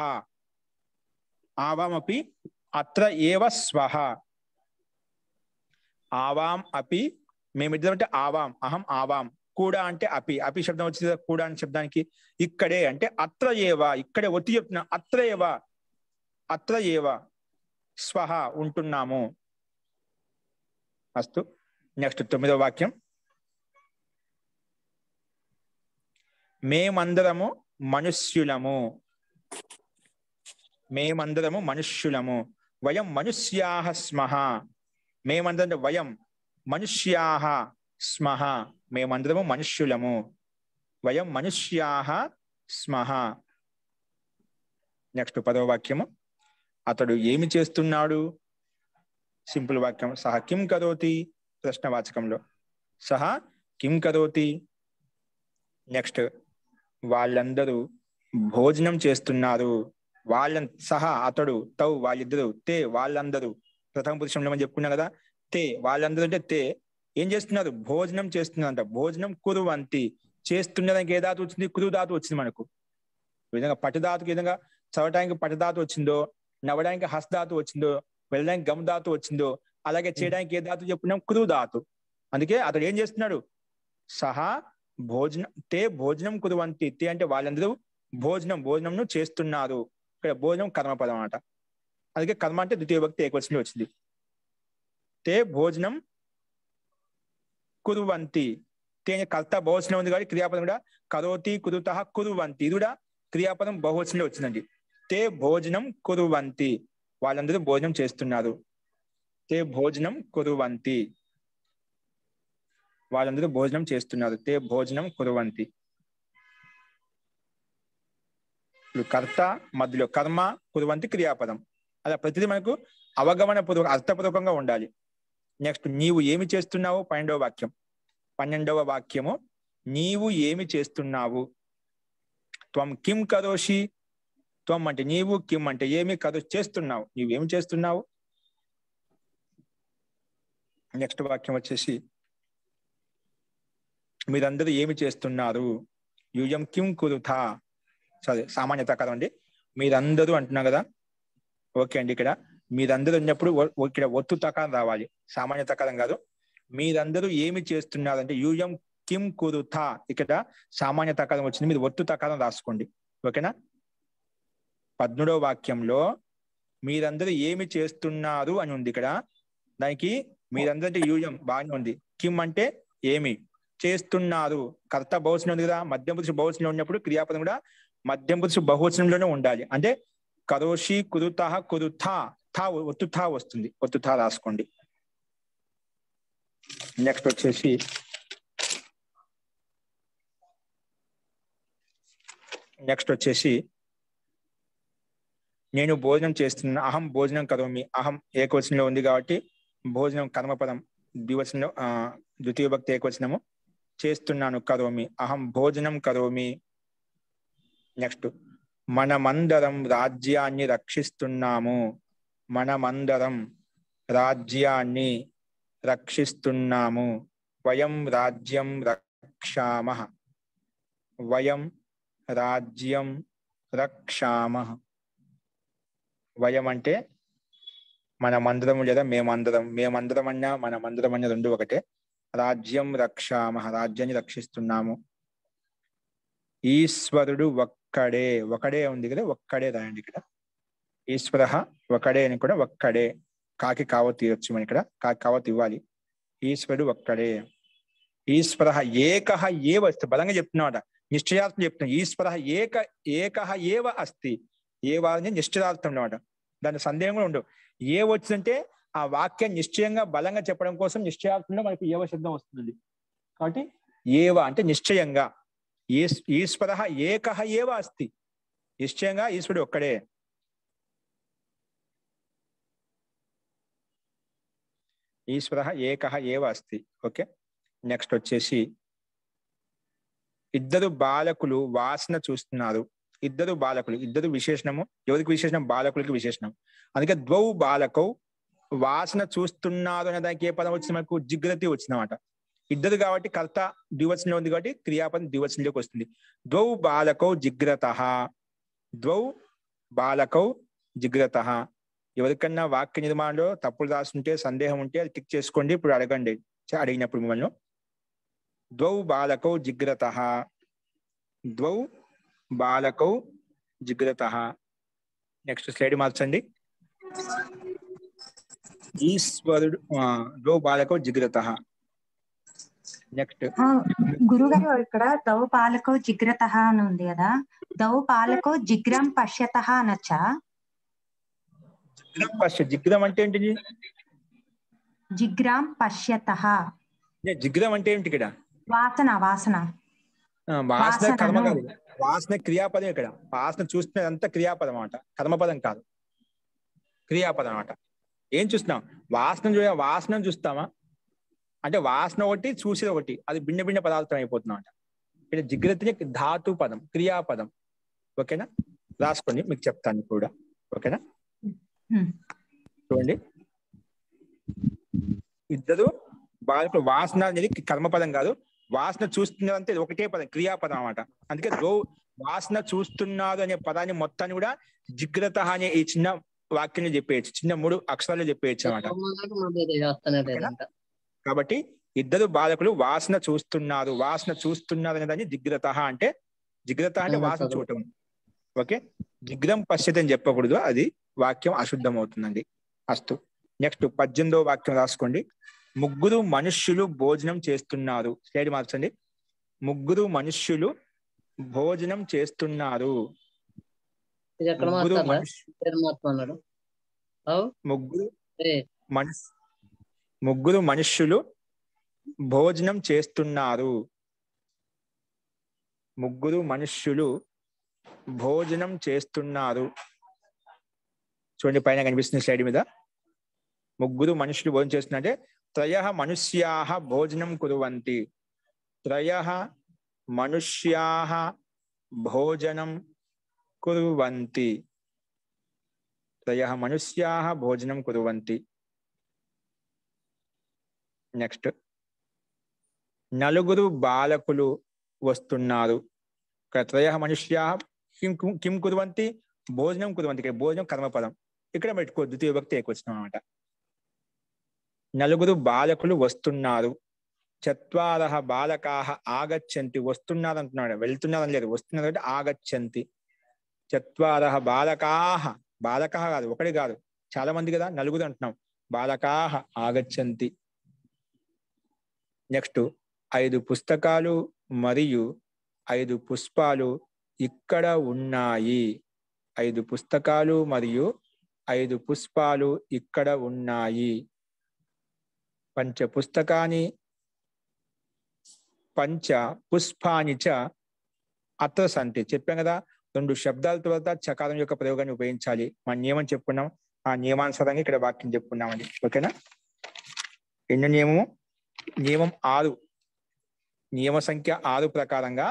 ఆవామపి అత్ర ఏవ స్వహ, ఆవాం అపి, మేమిద్దరం అంటే ఆవాం, అహం ఆవాం, కూడా అంటే అపి, అపి శబ్దం వచ్చింది కూడా అనే శబ్దానికి. ఇక్కడే అంటే అత్ర ఏవ, ఇక్కడే ఒత్తి చెప్తున్నా, అత్ర ఏవ, అత్ర ఏవ స్వహ ఉంటున్నాము. అస్తు. నెక్స్ట్ 9వ వాక్యం, మేమందరము మనుష్యులము, మేమందరము మనుష్యులము, వయం మనుష్యాః స్మః, మేమందరం వయం మనుష్యాః స్మః, మేమందరము మనుష్యులము, వయం మనుష్యాః స్మః. నెక్స్ట్ 10వ వాక్యము, అతడు ఏమి చేస్తున్నాడు. సింపుల్ వాక్యం, సహ కిం కరోతి, ప్రశ్నవాచకంలో సహ కిం కరోతి. నెక్స్ట్, వాళ్ళందరూ భోజనం చేస్తున్నారు, సహా అతడు, తౌ వాళ్ళిద్దరు, తే వాళ్ళందరూ, ప్రథమ పురుషంలో మనం చెప్పుకున్నాం కదా, తే వాళ్ళందరూ అంటే తే ఏం చేస్తున్నారు, భోజనం చేస్తున్నారంట. భోజనం కురువంతి, చేస్తున్నదానికి ఏ ధాతు వచ్చింది, కురు ధాతు వచ్చింది మనకు. ఈ విధంగా పటుధాతుకి, ఈ విధంగా చదవడానికి పటుధాతు వచ్చిందో, నవ్వడానికి హస్తధాతు వచ్చిందో, వెళ్ళడానికి గమ్ ధాతు వచ్చిందో, అలాగే చేయడానికి ఏ ధాతు చెప్పుకున్నాం, కురు ధాతు. అందుకే అతడు ఏం చేస్తున్నాడు, సహా భోజనం, తే భోజనం కురువంతి, తే అంటే వాళ్ళందరూ భోజనంను చేస్తున్నారు. ఇక్కడ భోజనం కర్మపదం అన్నమాట. అందుకే కర్మ అంటే ద్వితీయ విభక్తి ఏకవచనంలో వచ్చింది. తే భోజనం కురువంతి, తే కర్త బహువచనం ఉంది కాబట్టి క్రియాపదం కూడా కరోతి, కురుతః, కురువంతి, ఇది కూడా క్రియాపదం బహువచనంలో వచ్చిందండి. తే భోజనం కురువంతి, వాళ్ళందరూ భోజనం చేస్తున్నారు. తే భోజనం కురువంతి, వాళ్ళందరూ భోజనం చేస్తున్నారు. తే భోజనం కురువంతి. కర్త మధ్యలో కర్మ, కురువంతి క్రియాపదం. అలా ప్రతిదీ మనకు అవగమన పూర్వక అర్థపూర్వకంగా ఉండాలి. నెక్స్ట్, నీవు ఏమి చేస్తున్నావు, 12వ వాక్యం. 12వ వాక్యము, నీవు ఏమి చేస్తున్నావు. త్వం కిం కరోషి, త్వం అంటే నీవు, కిం అంటే ఏమి, కరో చేస్తున్నావు, నీవేమి చేస్తున్నావు. నెక్స్ట్ వాక్యం వచ్చేసి, మీరందరూ ఏమి చేస్తున్నారు. యూయం కిం కురుథ, సామాన్యత కాలం అండి. మీరందరూ అంటున్నా కదా, ఓకే అండి. ఇక్కడ మీరందరూ ఉన్నప్పుడు ఇక్కడ ఒత్తు తకారం రావాలి, సామాన్య తకారం కాదు. మీరందరూ ఏమి చేస్తున్నారంటే యూయం కిం కురుతా, ఇక్కడ సామాన్య తకారం వచ్చింది, మీరు ఒత్తు తకారం రాసుకోండి. ఓకేనా? 13వ వాక్యంలో మీరందరూ ఏమి చేస్తున్నారు అని ఉంది. ఇక్కడ దానికి మీరందరూ యూయం బాగానే ఉంది. కిం అంటే ఏమి చేస్తున్నారు, కర్త బహువచనం ఉంది కదా, మధ్యం పురుష బహువచనంలో ఉన్నప్పుడు క్రియాపదం కూడా మధ్యం పురుష బహువచనంలోనే ఉండాలి. అంటే కరోషి కురుతా కురుతా, థా ఒత్తు థా వస్తుంది, ఒత్తు థా రాసుకోండి. నెక్స్ట్ వచ్చేసి నేను భోజనం చేస్తున్నా, అహం భోజనం కరోమి. అహం ఏకవచనంలో ఉంది కాబట్టి భోజనం కర్మపదం, ద్వివచనంలో ద్వితీయ భక్తి ఏకవచనము. చేస్తున్నాను కరోమి, అహం భోజనం కరోమి. నెక్స్ట్ మనమందరం రాజ్యాన్ని రక్షిస్తున్నాము. మనమందరం రాజ్యాన్ని రక్షిస్తున్నాము. వయం రాజ్యం రక్షామః. వయం రాజ్యం రక్షామః. వయం అంటే మనమందరం లేదా మేమందరం, మేమందరం అన్నా మనమందరం అన్నా రెండు ఒకటే. రాజ్యం రక్షామః, రాజ్యాన్ని రక్షిస్తున్నాము. ఈశ్వరుడు ఒక్కడే, ఒకడే ఉంది కదా, ఒక్కడే రాయండి ఇక్కడ. ఈశ్వర ఒకడే అని కూడా ఒక్కడే, కాకి కావత్ తీయొచ్చు మనం ఇక్కడ, కాకి కావత్ ఇవ్వాలి. ఈశ్వరుడు ఒక్కడే. ఈశ్వర ఏకః ఏవ అస్తి, బలంగా చెప్తున్నాడు, నిశ్చయార్థం చెప్తున్నాడు. ఈశ్వర ఏకః ఏవ అస్తి. ఏవ అనేది నిశ్చయార్థం అన్నమాట, దాని సందేహం కూడా ఉండవు. ఏ వచ్చిందంటే ఆ వాక్యం నిశ్చయంగా బలంగా చెప్పడం కోసం నిశ్చయార్థంలో మనకి ఏవ శబ్దం వస్తుంది. కాబట్టి ఏవ అంటే నిశ్చయంగా, ఈశ్వర ఏకః ఏవ అస్తి, నిశ్చయంగా ఈశ్వరుడు ఒక్కడే. ఈశ్వర ఏకః ఏవ అస్తి. ఓకే. నెక్స్ట్ వచ్చేసి ఇద్దరు బాలకులు వాసన చూస్తున్నారు. ఇద్దరు బాలకులు, ఇద్దరు విశేషణము. ఎవరికి విశేషణం? బాలకులకి విశేషణం. అందుకే ద్వౌ బాలకౌ వాసన చూస్తున్నారు అనే దానికి ఏ పదం వచ్చింది మనకు? జిగ్రతి వచ్చిందన్నమాట. ఇద్దరు కాబట్టి కర్త ద్వివచనంలో ఉంది కాబట్టి క్రియాపదం ద్వివచనంలోకి వస్తుంది. ద్వౌ బాలకౌ జిగ్రతః. ద్వౌ బాలకౌ జిగ్రతః. ఎవరికన్నా వాక్య నిర్మాణంలో తప్పులు రాస్తుంటే సందేహం ఉంటే అది టిక్ చేసుకోండి, ఇప్పుడు అడగండి అడిగినప్పుడు మిమ్మల్ని. ద్వౌ బాలకౌ జిగ్రతః. ద్వౌ బాలకౌ జిగ్రతః. నెక్స్ట్ స్లైడ్ మార్చండి. ఈశ్వరుడు ద్వౌ బాలకౌ జిగ్రతః. నెక్స్ట్ గురుగారు ఇక్కడ దౌ పాలకో జిగ్రతః అని ఉంది కదా, దౌ పాలకో జిగ్రం పశ్యతః అనొచ్చా? జిగ్రం పశ్య, జిగ్రం అంటే ఏంటిది? జిగ్రాం పశ్యతః. జిగ్రం అంటే ఏంటి? ఇక్కడ వాసన. వాసన వాసన కర్మ కాదు, వాసన క్రియాపదం. ఇక్కడ వాసన చూస్తున్నదంతా క్రియాపదం అన్నమాట, కర్మపదం కాదు, క్రియాపదం అన్నమాట. ఏం చూస్తున్నాం? వాసన చూస్తామా అంటే వాసన ఒకటి, చూసేది ఒకటి, అది భిన్న భిన్న పదార్థం అయిపోతుంది అన్నమాట. ఇక్కడ జిగ్రతి ధాతు పదం, క్రియాపదం. ఓకేనా? రాసుకోండి, మీకు చెప్తాను కూడా. ఓకేనా? చూడండి, ఇద్దరు బాలకులు. వాసన అనేది కర్మపదం కాదు, వాసన చూస్తున్నదంటే ఒకటే పదం, క్రియాపదం అన్నమాట. అందుకే వాసన చూస్తున్నారు అనే పదాన్ని మొత్తాన్ని కూడా జిగ్రత అనే ఈ చిన్న వాక్యంలో చెప్పేయచ్చు, చిన్న 3 అక్షరాలు చెప్పేయచ్చు అన్నమాట. కాబట్టి ఇద్దరు బాలకులు వాసన చూస్తున్నారు. వాసన చూస్తున్నారు అనే దాన్ని జిగ్రత అంటే, జిగ్రత అంటే వాసన చూడటం. ఓకే. జిగ్రం పశ్యత అని చెప్పకూడదు, అది వాక్యం అశుద్ధం అవుతుందండి. అస్తు. నెక్స్ట్ 18వ వాక్యం రాసుకోండి. ముగ్గురు మనుష్యులు భోజనం చేస్తున్నారు. స్లైడ్ మార్చండి. ముగ్గురు మనుష్యులు భోజనం చేస్తున్నారు. ముగ్గురు మనుష్యులు భోజనం చేస్తున్నారు. ముగ్గురు మనుష్యులు భోజనం చేస్తున్నారు. చూడండి, పైన కనిపిస్తుంది స్లైడ్ మీద. ముగ్గురు మనుషులు భోజనం చేస్తున్నారంటే త్రయః మనుష్యాః భోజనం కుర్వంతి. త్రయః మనుష్యాః భోజనం కుర్వంతి. త్రయః మనుష్యాః భోజనం కుర్వంతి. నెక్స్ట్, నలుగురు బాలకులు వస్తున్నారు. త్రయః మనుష్యాః కిం కుర్వంతి భోజనం కుర్వంతి, ఇక్కడ భోజనం కర్మపదం, ఇక్కడ పెట్టుకో ద్వితీయ విభక్తి ఏకవచనం అనమాట. నలుగురు బాలకులు వస్తున్నారు, చత్వారః బాలకాః ఆగచ్చంతి, వస్తున్నారు అంటున్నాడు, వెళ్తున్నారు లేదు, వస్తున్నారు అంటే ఆగచ్చంతి. చత్వారః బాలకాః, బాలకాః కాదు, ఒకటి కాదు, చాలా మంది కదా, నలుగురు అంటున్నాం, బాలకాః ఆగచ్చంతి. నెక్స్ట్ 5 పుస్తకాలు మరియు 5 పుష్పాలు ఇక్కడ ఉన్నాయి. 5 పుస్తకాలు మరియు 5 పుష్పాలు ఇక్కడ ఉన్నాయి. పంచ పుస్తకాని పంచ పుష్పాని చ అత్ర సంతి. చెప్పాం కదా, 2 శబ్దాల తర్వాత చకారం యొక్క ప్రయోగాన్ని ఉపయోగించాలి. మన నియమం చెప్పుకున్నాం, ఆ నియమానుసారంగా ఇక్కడ వాక్యం చెప్పుకున్నామండి. ఓకేనా? ఎన్నో నియమము? నియమం 6, నియమ సంఖ్య 6 ప్రకారంగా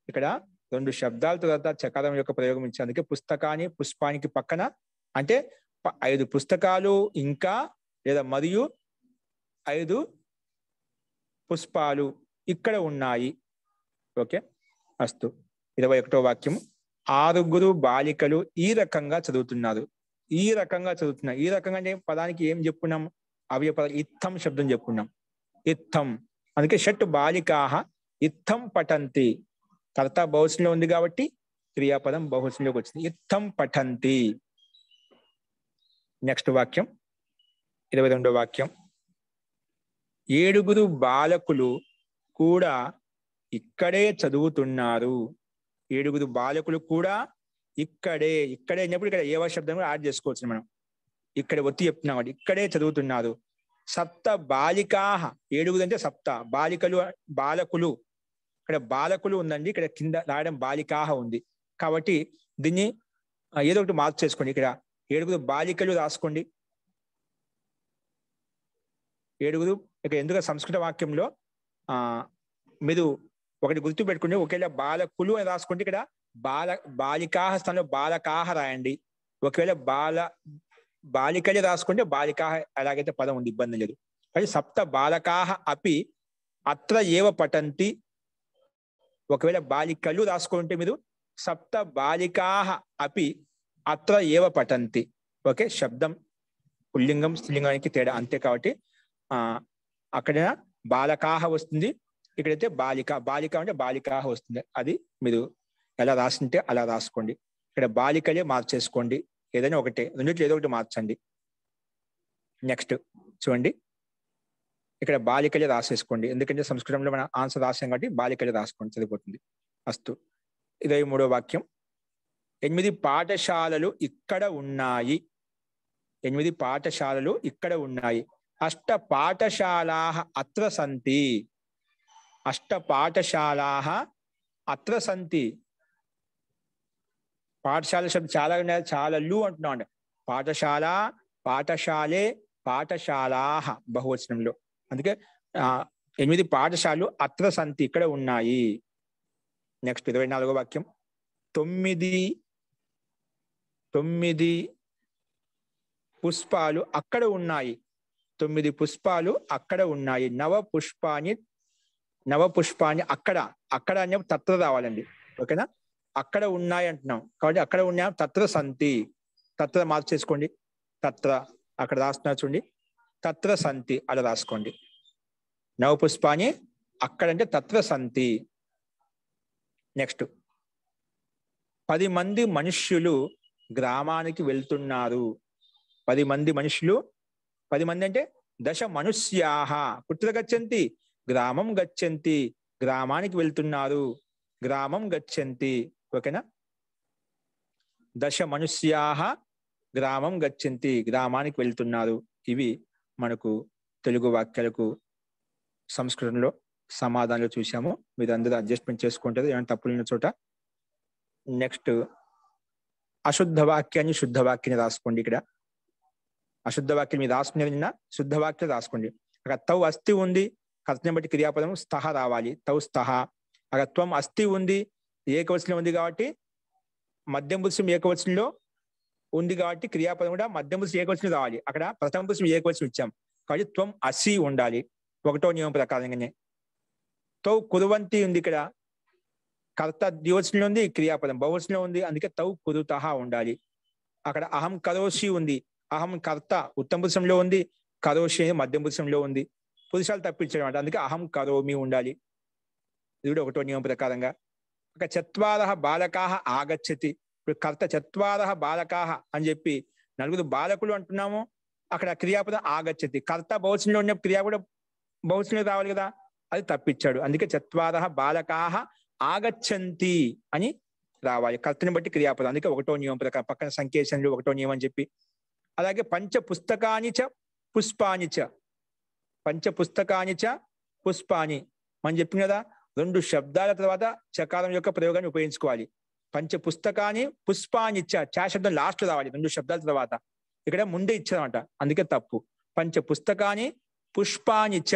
ఇక్కడ 2 శబ్దాల తర్వాత చకారం యొక్క ప్రయోగం ఇచ్చేందుకే పుస్తకాన్ని పుష్పానికి పక్కన, అంటే 5 పుస్తకాలు ఇంకా లేదా మరియు 5 పుష్పాలు ఇక్కడ ఉన్నాయి. ఓకే, అస్తు. 21వ వాక్యం, 6 బాలికలు ఈ రకంగా చదువుతున్నారు. ఈ రకంగా చదువుతున్నారు, ఈ రకంగా అంటే పదానికి ఏం చెప్పుకున్నాం? అవయ పదం ఇత్తం శబ్దం చెప్పుకున్నాం, ఇత్తం. అందుకే షట్ బాలికాః ఇత్తం పఠంతి, కర్త బహువచనంలో ఉంది కాబట్టి క్రియాపదం బహువచనంలోకి వచ్చింది, ఇత్తం పఠంతి. నెక్స్ట్ వాక్యం 22వ వాక్యం, 7 బాలకులు కూడా ఇక్కడే చదువుతున్నారు. 7 బాలకులు కూడా ఇక్కడే, ఇక్కడే అన్నప్పుడు ఇక్కడ ఏవ శబ్దం కూడా యాడ్ చేసుకోవచ్చు మనం. ఇక్కడ ఒత్తి చెప్తున్నాం, ఇక్కడే చదువుతున్నారు. సప్త బాలికాః, 7 అంటే సప్త, బాలికలు బాలకులు, ఇక్కడ బాలకులు ఉందండి, ఇక్కడ కింద రాయడం బాలికాః ఉంది కాబట్టి దీన్ని ఏదో ఒకటి మార్పు చేసుకోండి. ఇక్కడ 7 బాలికలు రాసుకోండి. 7 ఇక్కడ ఎందుకంటే సంస్కృత వాక్యంలో మీరు ఒకటి గుర్తు పెట్టుకుంటే, ఒకవేళ బాలకులు అని రాసుకుంటే ఇక్కడ బాలికాః స్థానంలో బాలకాః రాయండి. ఒకవేళ బాలికలే రాసుకుంటే బాలికాః ఎలాగైతే పదం ఉంది, ఇబ్బంది లేదు. కానీ సప్త బాలకాః అపి అత్ర ఏవ పఠంతి. ఒకవేళ బాలికలు రాసుకుంటే మీరు సప్త బాలికాః అపి అత్ర ఏవ పఠంతి. ఓకే, శబ్దం పుల్లింగం స్త్రీలింగానికి తేడా అంతే కాబట్టి అక్కడ బాలకాః వస్తుంది, ఇక్కడైతే బాలిక, బాలిక అంటే బాలికాః వస్తుంది. అది మీరు ఎలా రాసింటే అలా రాసుకోండి. ఇక్కడ బాలికలే మార్చేసుకోండి, ఏదైనా ఒకటే, రెండిట్లో ఏదో ఒకటి మార్చండి. నెక్స్ట్ చూడండి, ఇక్కడ బాలికలే రాసేసుకోండి, ఎందుకంటే సంస్కృతంలో మన ఆన్సర్ రాసాం కాబట్టి బాలికలే రాసుకోండి, సరిపోతుంది. అస్తు. 23వ వాక్యం, 8 పాఠశాలలు ఇక్కడ ఉన్నాయి. 8 పాఠశాలలు ఇక్కడ ఉన్నాయి. అష్ట పాఠశాలాః అత్ర సంతి. అష్ట పాఠశాలాః అత్ర సంతి. పాఠశాల శబ్దం చాలా ఉన్నాయి, చాలాలు అంటున్నాం అండి. పాఠశాల, పాఠశాలే, పాఠశాలాః బహువచనంలో. అందుకే 8 పాఠశాలలు అత్ర సంతి, ఇక్కడ ఉన్నాయి. నెక్స్ట్ 24వ వాక్యం, 9 పుష్పాలు అక్కడ ఉన్నాయి. 9 పుష్పాలు అక్కడ ఉన్నాయి. నవ పుష్పాన్ని అక్కడ, అక్కడ అనే తత్ర రావాలండి. ఓకేనా? అక్కడ ఉన్నాయి అంటున్నాం కాబట్టి అక్కడ ఉన్నాయి, తత్ర సంతి, తత్ర మార్చేసుకోండి. తత్ర అక్కడ రాస్తున్నారు చూడండి, తత్ర సంతి అలా రాసుకోండి. నవ పుష్పాన్ని అక్కడంటే తత్ర సంతి. నెక్స్ట్ 10 మంది మనుష్యులు గ్రామానికి వెళ్తున్నారు. 10 మంది మనుషులు, 10 మంది అంటే 10 మనుష్యాః కుత్ర గచ్చంతి, గ్రామం గచ్చంతి, గ్రామానికి వెళ్తున్నారు, గ్రామం గచ్చంతి. ఓకేనా? 10 మనుష్యాః గ్రామం గచ్చంతి, గ్రామానికి వెళ్తున్నారు. ఇవి మనకు తెలుగు వాక్యాలకు సంస్కృతంలో సమాధానాలు చూసాము. మీరు అందరూ అడ్జస్ట్మెంట్ చేసుకుంటారు ఏమైనా తప్పులు ఉన్న చోట. నెక్స్ట్ అశుద్ధ వాక్యాన్ని శుద్ధ వాక్యాన్ని రాసుకోండి. ఇక్కడ అశుద్ధ వాక్యం మీరు రాసుకునేది నిన్న, శుద్ధ వాక్యం రాసుకోండి. అక్కడ తౌ అస్థి ఉంది, కర్తని బట్టి క్రియాపదం స్థః రావాలి, తౌ స్థః. అక్కడ త్వం అస్థి ఉంది, ఏకవచనం ఉంది కాబట్టి మధ్యం పురుషం ఏకవచనంలో ఉంది కాబట్టి క్రియాపదం కూడా మధ్యం పురుషం ఏకవచనం రావాలి. అక్కడ ప్రథమ పురుషం ఏకవచనం ఇచ్చాం కాబట్టి త్వం అసి ఉండాలి, 1వ నియమం ప్రకారంగానే. తౌ కుర్వంతి ఉంది ఇక్కడ, కర్త ద్వివచనంలో ఉంది, క్రియాపదం బహువచనంలో ఉంది, అందుకే తౌ కురుతః ఉండాలి. అక్కడ అహం కరోషి ఉంది, అహం కర్త ఉత్తమ పురుషంలో ఉంది, కరోషి మధ్యం పురుషంలో ఉంది, పురుషాలు తప్పించడం అంటే అందుకే అహం కరోమి ఉండాలి. ఇది కూడా ఒకటో నియమం ప్రకారంగా. ఒక చత్వారః బాలకాః ఆగచ్చతి, ఇప్పుడు కర్త చత్వారః బాలకాః అని చెప్పి నలుగురు బాలకులు అంటున్నాము, అక్కడ క్రియాపదం ఆగచ్చతి, కర్త బహువచనంలో ఉన్న క్రియా కూడా బహువచనంలో రావాలి కదా, అది తప్పించాడు. అందుకే చత్వారః బాలకాః ఆగచ్చంతి అని రావాలి, కర్తని బట్టి క్రియాపదం. అందుకే ఒకటో నియమం ప్రకారం పక్కన సంకేషన్లు ఒకటో నియమం అని చెప్పి. అలాగే పంచ పుస్తకాని చ పుష్పాని చ, పంచ పుస్తకాని చ పుష్పాని మనం చెప్పింది కదా, 2 శబ్దాల తర్వాత చకారం యొక్క ప్రయోగాన్ని ఉపయోగించుకోవాలి. పంచ పుస్తకాని పుష్పాని చ, చా శబ్దం లాస్ట్ రావాలి 2 శబ్దాల తర్వాత, ఇక్కడ ముందే ఇచ్చారన్నమాట, అందుకే తప్పు. పంచ పుస్తకాని పుష్పాని చ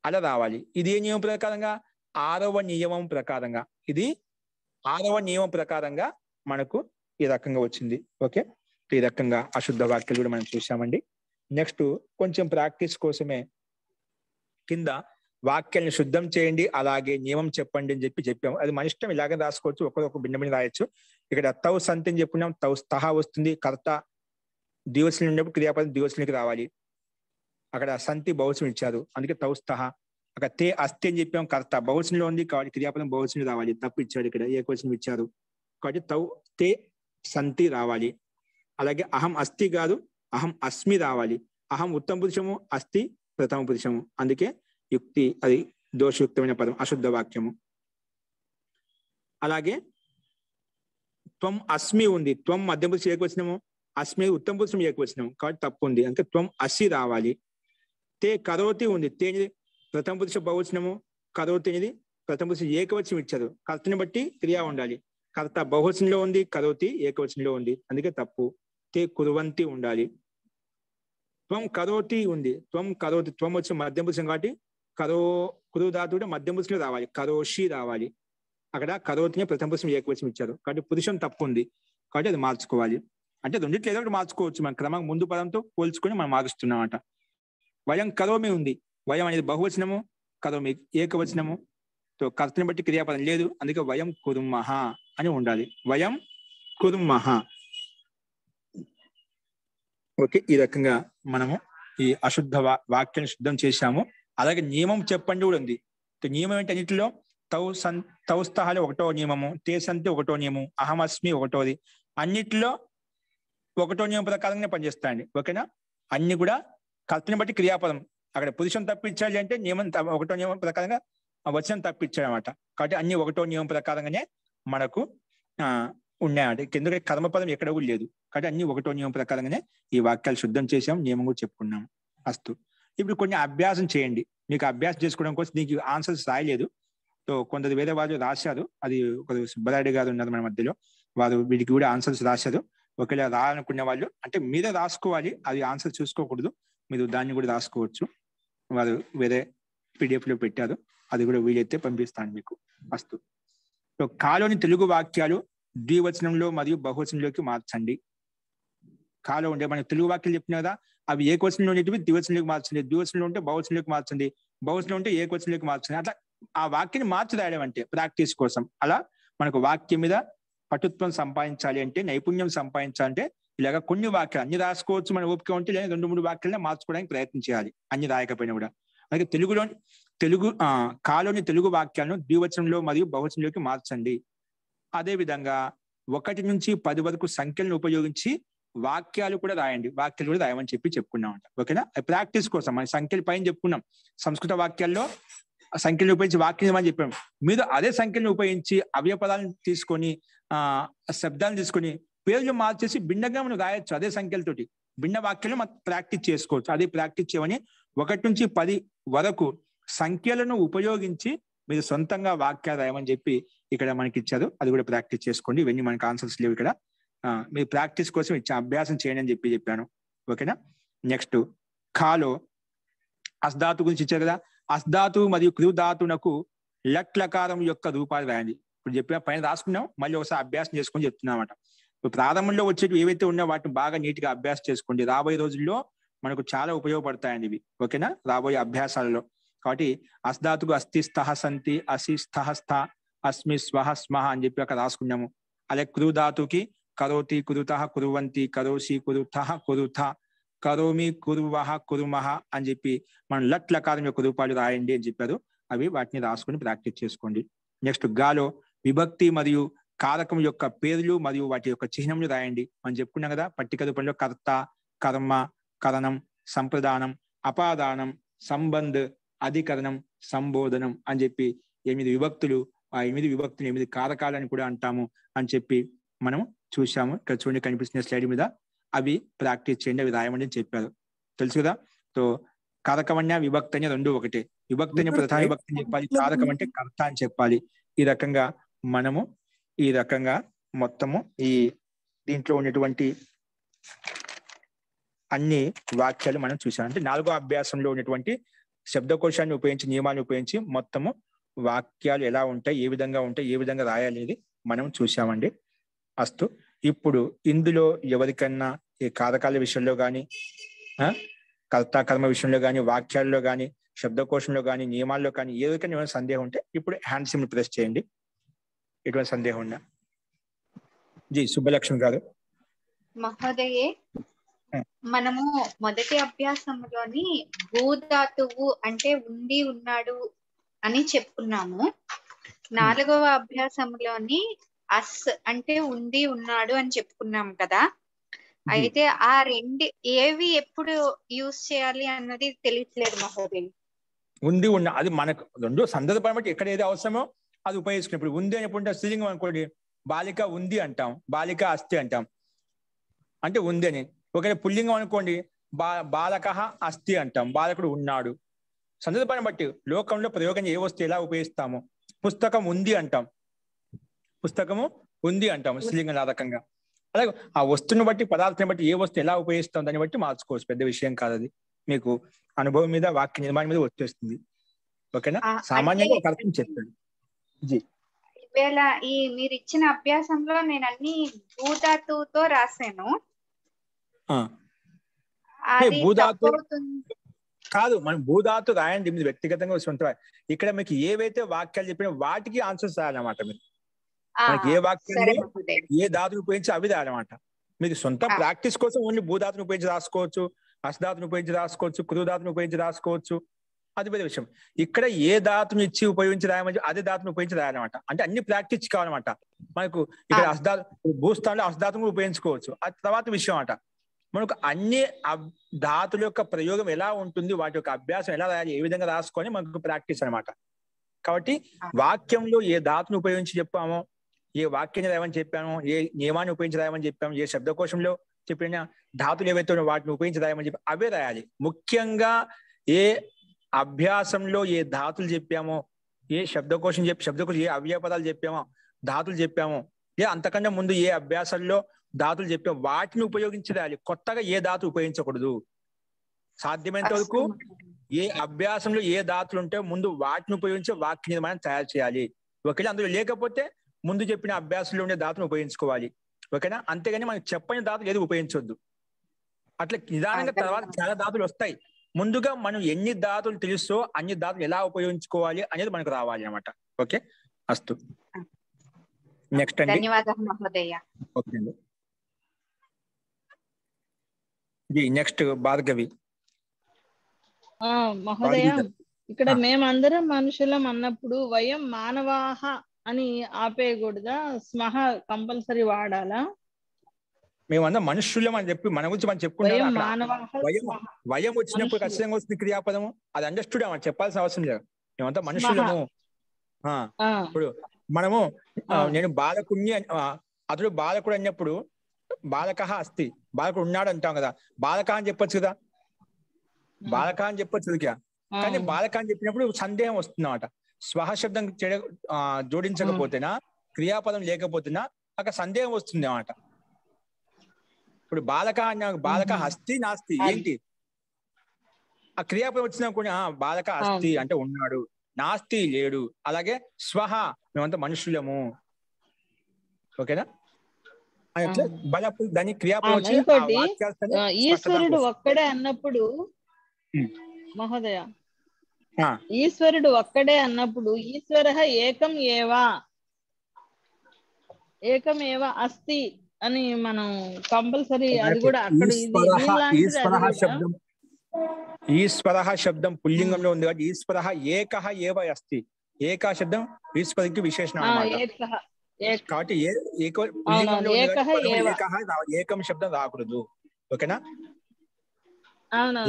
అలా రావాలి. ఇది ఏ నియమం ప్రకారంగా? 6వ నియమం ప్రకారంగా. ఇది 6వ నియమం ప్రకారంగా మనకు ఈ రకంగా వచ్చింది. ఓకే, ఈ రకంగా అశుద్ధ వాక్యాలు కూడా మనం చూసామండి. నెక్స్ట్ కొంచెం ప్రాక్టీస్ కోసమే కింద వాక్యాలను శుద్ధం చేయండి అలాగే నియమం చెప్పండి అని చెప్పాము. అది మన ఇష్టం, ఇలాగే రాసుకోవచ్చు, ఒక్కొక్క భిన్న భిన్న రాయొచ్చు. ఇక్కడ తౌ సంతి అని చెప్పుకున్నాం, తౌ స్తహ వస్తుంది, కర్త ద్వివచనం ఉన్నప్పుడు క్రియాపదం ద్వివచనానికి రావాలి. అక్కడ సంతి బహువచనం ఇచ్చారు, అందుకే తౌ స్తహ. అక్కడ తే అస్థి అని చెప్పాం, కర్త బహువచనంలో ఉంది కాబట్టి క్రియాపదం బహువచనం రావాలి, తప్పు ఇచ్చాడు, ఇక్కడ ఏకవచనం ఇచ్చారు కాబట్టి తౌ తే సంతి రావాలి. అలాగే అహం అస్థి కాదు, అహం అస్మి రావాలి. అహం ఉత్తమ పురుషము, అస్థి ప్రథమ పురుషము, అందుకే యుక్తి, అది దోషయుక్తమైన పదం, అశుద్ధ వాక్యము. అలాగే త్వం అస్మి ఉంది, త్వం మధ్య పురుషం ఏకవచనము, అస్మి ఉత్తమ పురుషం ఏకవచనము కాబట్టి తప్పు ఉంది, అంటే త్వం అసి రావాలి. తే కరోతి ఉంది, తే ప్రథమ పురుష బహువచనము, కరోతి అనేది ప్రథమ పురుష ఏకవచనం ఇచ్చారు, కర్తని బట్టి క్రియ ఉండాలి. కర్త బహువచనంలో ఉంది, కరోతి ఏకవచనంలో ఉంది, అందుకే తప్పు. తే కురువంతి ఉండాలి. త్వం కరోతి ఉంది, త్వం కరోతి, త్వం వచ్చి మధ్యం పురుషం కాబట్టి కురు ధాతు కూడా మధ్యం పురుషంలో రావాలి, కరోషి రావాలి. అక్కడ కరోతిని ప్రథమ పురుషం ఏకవచనం ఇచ్చారు కాబట్టి పురుషం తప్పు ఉంది, కాబట్టి అది మార్చుకోవాలి. అంటే రెండిట్లో ఏదో ఒకటి మార్చుకోవచ్చు, మన క్రమంగా ముందు పదంతో పోల్చుకొని మనం మారుస్తున్నాం అన్నమాట. వయం కరోమి ఉంది, వయం అనేది బహువచనము, కరోమి ఏకవచనము, సో కర్తని బట్టి క్రియాపదం లేదు, అందుకే వయం కుర్మః అని ఉండాలి, వయం కుర్మః. ఓకే, ఈ రకంగా మనము ఈ అశుద్ధ వాక్యాన్ని శుద్ధం చేశాము. అలాగే నియమం చెప్పండి కూడా ఉంది. నియమం ఏంటి? అన్నింటిలో తౌస్తహాలు ఒకటో నియమము, తేసంతి ఒకటో నియమం, అహమస్మి ఒకటోది, అన్నిటిలో ఒకటో నియమం ప్రకారంగానే పనిచేస్తాయండి. ఓకేనా, అన్ని కూడా కర్తని బట్టి క్రియాపదం. అక్కడ పురుషం తప్పించాలి అంటే నియమం ఒకటో నియమం ప్రకారంగా వచనం తప్పించాడు అనమాట. కాబట్టి అన్ని ఒకటో నియమం ప్రకారంగానే మనకు ఉన్నాయంట. ఎందుకంటే కర్మపదం ఎక్కడ కూడా లేదు, కాబట్టి అన్ని ఒకటో నియమం ప్రకారంగానే ఈ వాక్యాలు శుద్ధం చేసాం, నియమం కూడా చెప్పుకున్నాము. అస్తు. ఇప్పుడు కొన్ని అభ్యాసం చేయండి, మీకు అభ్యాసం చేసుకోవడం కోసం దీనికి ఆన్సర్స్ రాయలేదు, సో కొందరు వేరే వాళ్ళు రాశారు, అది ఒక సుబ్బరాయుడు గారు ఉన్నారు మన మధ్యలో, వారు వీటికి కూడా ఆన్సర్స్ రాశారు. ఒకవేళ రాయాలనుకునే వాళ్ళు అంటే మీరే రాసుకోవాలి, అది ఆన్సర్ చూసుకోకూడదు, మీరు దాన్ని కూడా రాసుకోవచ్చు. వారు వేరే PDF లో పెట్టారు, అది కూడా వీలైతే పంపిస్తాను మీకు. అస్తు. సో కాలోని తెలుగు వాక్యాలు ద్వివచనంలో మరియు బహువచనంలోకి మార్చండి. కాలో ఉండే మనకి తెలుగు వాక్యాలు చెప్పినా కదా, అవి ఏకవచనంలో ఉండేటివి ద్వివచనంలోకి మార్చండి, ద్వివచనంలో ఉంటే బహువచనంలోకి మార్చండి, బహువచనంలో ఉంటే ఏకవచనంలోకి మార్చండి. అట్లా ఆ వాక్యాన్ని మార్చి రాయడం అంటే ప్రాక్టీస్ కోసం. అలా మనకు వాక్యం మీద పటుత్వం సంపాదించాలి అంటే, నైపుణ్యం సంపాదించాలంటే ఇలాగ కొన్ని వాక్యాలు అన్ని రాసుకోవచ్చు, మన ఓపిక ఉంటే, లేదా 2-3 వాక్యాలనే మార్చుకోవడానికి ప్రయత్నం చేయాలి, అన్ని రాయకపోయినా కూడా. అలాగే కాలోని తెలుగు వాక్యాలను ద్వివచనంలో మరియు బహువచనంలోకి మార్చండి. అదే విధంగా 1 నుంచి 10 వరకు సంఖ్యలను ఉపయోగించి వాక్యాలు కూడా రాయండి, వాక్యాలు కూడా రాయమని చెప్పుకున్నాం. ఓకేనా, ప్రాక్టీస్ కోసం. మన సంఖ్యల పైన చెప్పుకున్నాం, సంస్కృత వాక్యాల్లో సంఖ్యలను ఉపయోగించి వాక్యం అని చెప్పాం. మీరు అదే సంఖ్యలను ఉపయోగించి అవ్యయ పదాలను తీసుకొని శబ్దాలను తీసుకొని పేర్లు మార్చేసి భిన్నంగా మనం రాయొచ్చు, అదే సంఖ్యలతోటి భిన్న వాక్యాలు మనం ప్రాక్టీస్ చేసుకోవచ్చు. అదే ప్రాక్టీస్ చేయమని 1 నుంచి 10 వరకు సంఖ్యలను ఉపయోగించి మీరు సొంతంగా వాక్యాలు రాయమని చెప్పి ఇక్కడ మనకి ఇచ్చారు, అది కూడా ప్రాక్టీస్ చేసుకోండి. ఇవన్నీ మనకి ఆన్సర్స్ లేవు ఇక్కడ, మీరు ప్రాక్టీస్ కోసం ఇచ్చే అభ్యాసం చేయండి అని చెప్పాను. ఓకేనా. నెక్స్ట్ ఖాలో అస్ధాతు గురించి ఇచ్చారు కదా, అస్ధాతు మరియు కృధాతునకు లట్లకారం యొక్క రూపాలు రాయండి. ఇప్పుడు చెప్పిన పైన రాసుకున్నాం, మళ్ళీ ఒకసారి అభ్యాసం చేసుకొని చెప్తున్నామట. ప్రారంభంలో వచ్చేవి ఏవైతే ఉన్నాయో వాటిని బాగా నీట్గా అభ్యాసం చేసుకోండి, రాబోయే రోజుల్లో మనకు చాలా ఉపయోగపడతాయండి ఇవి. ఓకేనా, రాబోయే అభ్యాసాలలో. కాబట్టి అస్ధాతుకు అస్థి స్థహ సంతి, అసి స్థహ స్థ, అస్మి స్వహ స్మహ అని చెప్పి అక్కడ రాసుకున్నాము. అలాగే కురు ధాతుకి కరోతి కురుతః కురువంతి కరోసి కురుతః కురుథ కరోమి కురువహ కురుమహ అని చెప్పి మనం లట్ లకారం యొక్క రూపాలు రాయండి అని చెప్పారు. అవి వాటిని రాసుకుని ప్రాక్టీస్ చేసుకోండి. నెక్స్ట్ గాలో విభక్తి మరియు కారకం యొక్క పేర్లు మరియు వాటి యొక్క చిహ్నములు రాయండి. మనం చెప్పుకున్నాం కదా పట్టిక రూపంలో కర్త, కర్మ, కరణం, సంప్రదానం, అపాదానం, సంబంధ్, అధికరణం, సంబోధనం అని చెప్పి 8 విభక్తులు, ఆ 8 విభక్తులు 8 కారకాలని కూడా అంటాము అని చెప్పి మనం చూసాము. ఇక్కడ చూడండి కనిపిస్తున్న స్లైడ్ మీద. అవి ప్రాక్టీస్ చేయండి, అవి రాయమని చెప్పారు. తెలుసు కదా. సో కారకమన్య విభక్తి అనే రెండు ఒకటే. విభక్తి అనే ప్రధాన విభక్తి అని చెప్పాలి, కారకం అంటే కర్త అని చెప్పాలి. ఈ రకంగా మనము మొత్తము ఈ దీంట్లో ఉన్నటువంటి అన్ని వాక్యాలు మనం చూసాం. అంటే 4వ అభ్యాసంలో ఉన్నటువంటి శబ్దకోశాన్ని ఉపయోగించి, నియమాన్ని ఉపయోగించి మొత్తము వాక్యాలు ఎలా ఉంటాయి, ఏ విధంగా ఉంటాయి, ఏ విధంగా రాయాలి అనేది మనం చూసామండి. అస్తు. ఇప్పుడు ఇందులో ఎవరికన్నా ఈ కారకాల విషయంలో కానీ, కర్త కర్మ విషయంలో కానీ, వాక్యాల్లో కానీ, శబ్దకోశంలో కానీ, నియమాల్లో కానీ ఎవరికైనా ఏమైనా సందేహం ఉంటే ఇప్పుడు హ్యాండ్ సిమ్ ప్రెస్ చేయండి. ఎటువంటి సందేహం ఉన్నా. జీ సుబ్బలక్ష్మి గారు. మహోదయే, మనము మొదటి అభ్యాసంలోని భూధాతువు అంటే ఉంది, ఉన్నాడు అని చెప్పుకున్నాము. 4వ అభ్యాసంలోని అస్ అంటే ఉంది, ఉన్నాడు అని చెప్పుకున్నాం కదా. అయితే ఆ రెండు ఏవి ఎప్పుడు యూజ్ చేయాలి అన్నది తెలియట్లేదు మహోదయ్. ఉంది ఉన్న అది మనకు రెండు సందర్భాన్ని బట్టి ఎక్కడ ఏది అవసరమో అది ఉపయోగించుకుని. ఇప్పుడు ఉంది అని స్త్రీలింగం అనుకోండి, బాలిక ఉంది అంటాం, బాలిక అస్తి అంటాం, అంటే ఉంది అని. ఒకవేళ పుల్లింగం అనుకోండి, బాలక అస్తి అంటాం, బాలకుడు ఉన్నాడు. సందర్భాన్ని బట్టి లోకంలో ప్రయోగం ఏ వస్తువు ఎలా ఉపయోగిస్తాము. పుస్తకం ఉంది అంటాం, పుస్తకము ఉంది అంటాం స్త్రీలింగం ఆ రకంగా. అలాగే ఆ వస్తువుని బట్టి, పదార్థాన్ని బట్టి ఏ వస్తువు ఎలా ఉపయోగిస్తాం దాన్ని బట్టి మార్చుకోవచ్చు. పెద్ద విషయం కాదు అది. మీకు అనుభవం మీద, వాక్య నిర్మాణం మీద వచ్చేస్తుంది. ఓకేనా. సామాన్యంగా ఒక అర్థం చెప్తాడు. జీ ఈవేళ మీరు ఇచ్చిన అభ్యాసంలో నేను అన్ని భూధాతువుతో రాశాను. భూధాతు కాదు, మనం భూధాతు రాయండి మీరు వ్యక్తిగతంగా సొంత. ఇక్కడ మీకు ఏవైతే వాక్యాలు చెప్పినా వాటికి ఆన్సర్స్ రాయాలన్నమాట. మీరు మనకి ఏ వాక్యాలు ఏ ధాతుని ఉపయోగించి అవి రాయాలన్నమాట. మీకు సొంత ప్రాక్టీస్ కోసం ఓన్లీ భూధాతుని ఉపయోగించి రాసుకోవచ్చు, అసధాతుని ఉపయోగించి రాసుకోవచ్చు, కురుధాతుని ఉపయోగించి రాసుకోవచ్చు, అది పెద్ద విషయం. ఇక్కడ ఏ ధాతుని ఇచ్చి ఉపయోగించి రాయమని అదే ధాతుని ఉపయోగించి రాయాలన్నమాట. అంటే అన్ని ప్రాక్టీస్ కావాలన్నమాట మనకు. ఇక్కడ భూస్థానంలో అసధాతుని ఉపయోగించుకోవచ్చు, అది తర్వాత విషయం అట. మనకు అన్ని ధాతుల యొక్క ప్రయోగం ఎలా ఉంటుంది, వాటి యొక్క అభ్యాసం ఎలా రాయాలి, ఏ విధంగా రాసుకొని మనకు ప్రాక్టీస్ అనమాట. కాబట్టి వాక్యంలో ఏ ధాతుని ఉపయోగించి చెప్పామో, ఏ వాక్యాన్ని రాయమని చెప్పామో, ఏ నియమాన్ని ఉపయోగించి రాయమని చెప్పాము, ఏ శబ్దకోశంలో చెప్పిన ధాతులు ఏవైతే వాటిని ఉపయోగించి రాయమని చెప్పి అవే రాయాలి. ముఖ్యంగా ఏ అభ్యాసంలో ఏ ధాతులు చెప్పామో, ఏ శబ్దకోశం శబ్దకోశం ఏ అవ్యయ పదాలు చెప్పామో, ధాతులు చెప్పామో, అంతకన్నా ముందు ఏ అభ్యాసాల్లో ధాతులు చెప్పామో వాటిని ఉపయోగించి రాయాలి. కొత్తగా ఏ ధాతు ఉపయోగించకూడదు. సాధ్యమైనంత వరకు ఏ అభ్యాసంలో ఏ ధాతులు ఉంటే ముందు వాటిని ఉపయోగించి వాక్య నిర్మాణం తయారు చేయాలి. ఒకవేళ అందులో లేకపోతే ముందు చెప్పిన అభ్యాసంలో ఉండే ధాతును ఉపయోగించుకోవాలి. ఓకేనా. అంతేగాని మనకి చెప్పని ధాతులు ఏది ఉపయోగించవద్దు. అట్లా నిదానంగా తర్వాత చాలా ధాతులు వస్తాయి. ముందుగా మనం ఎన్ని ధాతులు తెలుసో అన్ని ధాతులు ఎలా ఉపయోగించుకోవాలి అనేది మనకు రావాలి అనమాట. ఓకే. అస్తు. నెక్స్ట్ అండి. ధన్యవాదాలు మహోదయ. ఓకే అండి. నెక్స్ట్ భార్గవి. మహోదయ, ఇక్కడ మేమందరం మనుషులం అన్నప్పుడు వయం మానవాహ అని ఆపేయకూడదా? స్మహ కంపల్సరీ వాడాలా? మేమందరం మనుష్యులం అని చెప్పి మన గురించి మనం చెప్పుకుంటాం. వయం వచ్చినప్పుడు ఖచ్చితంగా వస్తుంది క్రియాపదము. అది అండర్స్టూడ్ అన్నమాట, చెప్పాల్సిన అవసరం లేదు. మేమంతా మనుష్యులము. ఇప్పుడు మనము నేను బాలకుణ్ణి, అతడు బాలకుడు అన్నప్పుడు బాలక అస్తి, బాలకుడు ఉన్నాడు అంటాం కదా. బాలక అని చెప్పొచ్చు కదా, బాలక అని చెప్పొచ్చు. కానీ బాలక అని చెప్పినప్పుడు సందేహం వస్తుంది అన్నమాట. స్వహ శబ్దం జోడించకపోతేనా, క్రియాపదం లేకపోతేనా అక్కడ సందేహం వస్తుంది అన్నమాట. ఇప్పుడు బాలక అన్న బాలక అస్తి నాస్తి ఏంటి, ఆ క్రియాపదం వచ్చినా కూడా బాలక అస్తి అంటే ఉన్నాడు, నాస్తి లేడు. అలాగే స్వహ మేమంతా మనుషులము. ఓకేనా. దాని క్రియాపదం ఈశ్వరుడు ఒక్కడే అన్నప్పుడు మహోదయ, ఈశ్వరుడు ఒక్కడే అన్నప్పుడు ఈశ్వర ఏకం ఏవా ఏకమేవ అస్తి అని మనం కంపల్సరీ అది కూడా అక్కడ ఇది దీనిలాంటిది అది కూడా ఈశ్వరః శబ్దం పుల్లింగంలో ఉంది కాబట్టి ఈశ్వరః ఏకః ఏవ అస్తి. ఏక శబ్దం ఈశ్వరునికి విశేషణం అన్నమాట. కాబట్టి పుల్లింగంలో ఉంది కాబట్టి ఏకం శబ్దం రాకూడదు. ఓకేనా?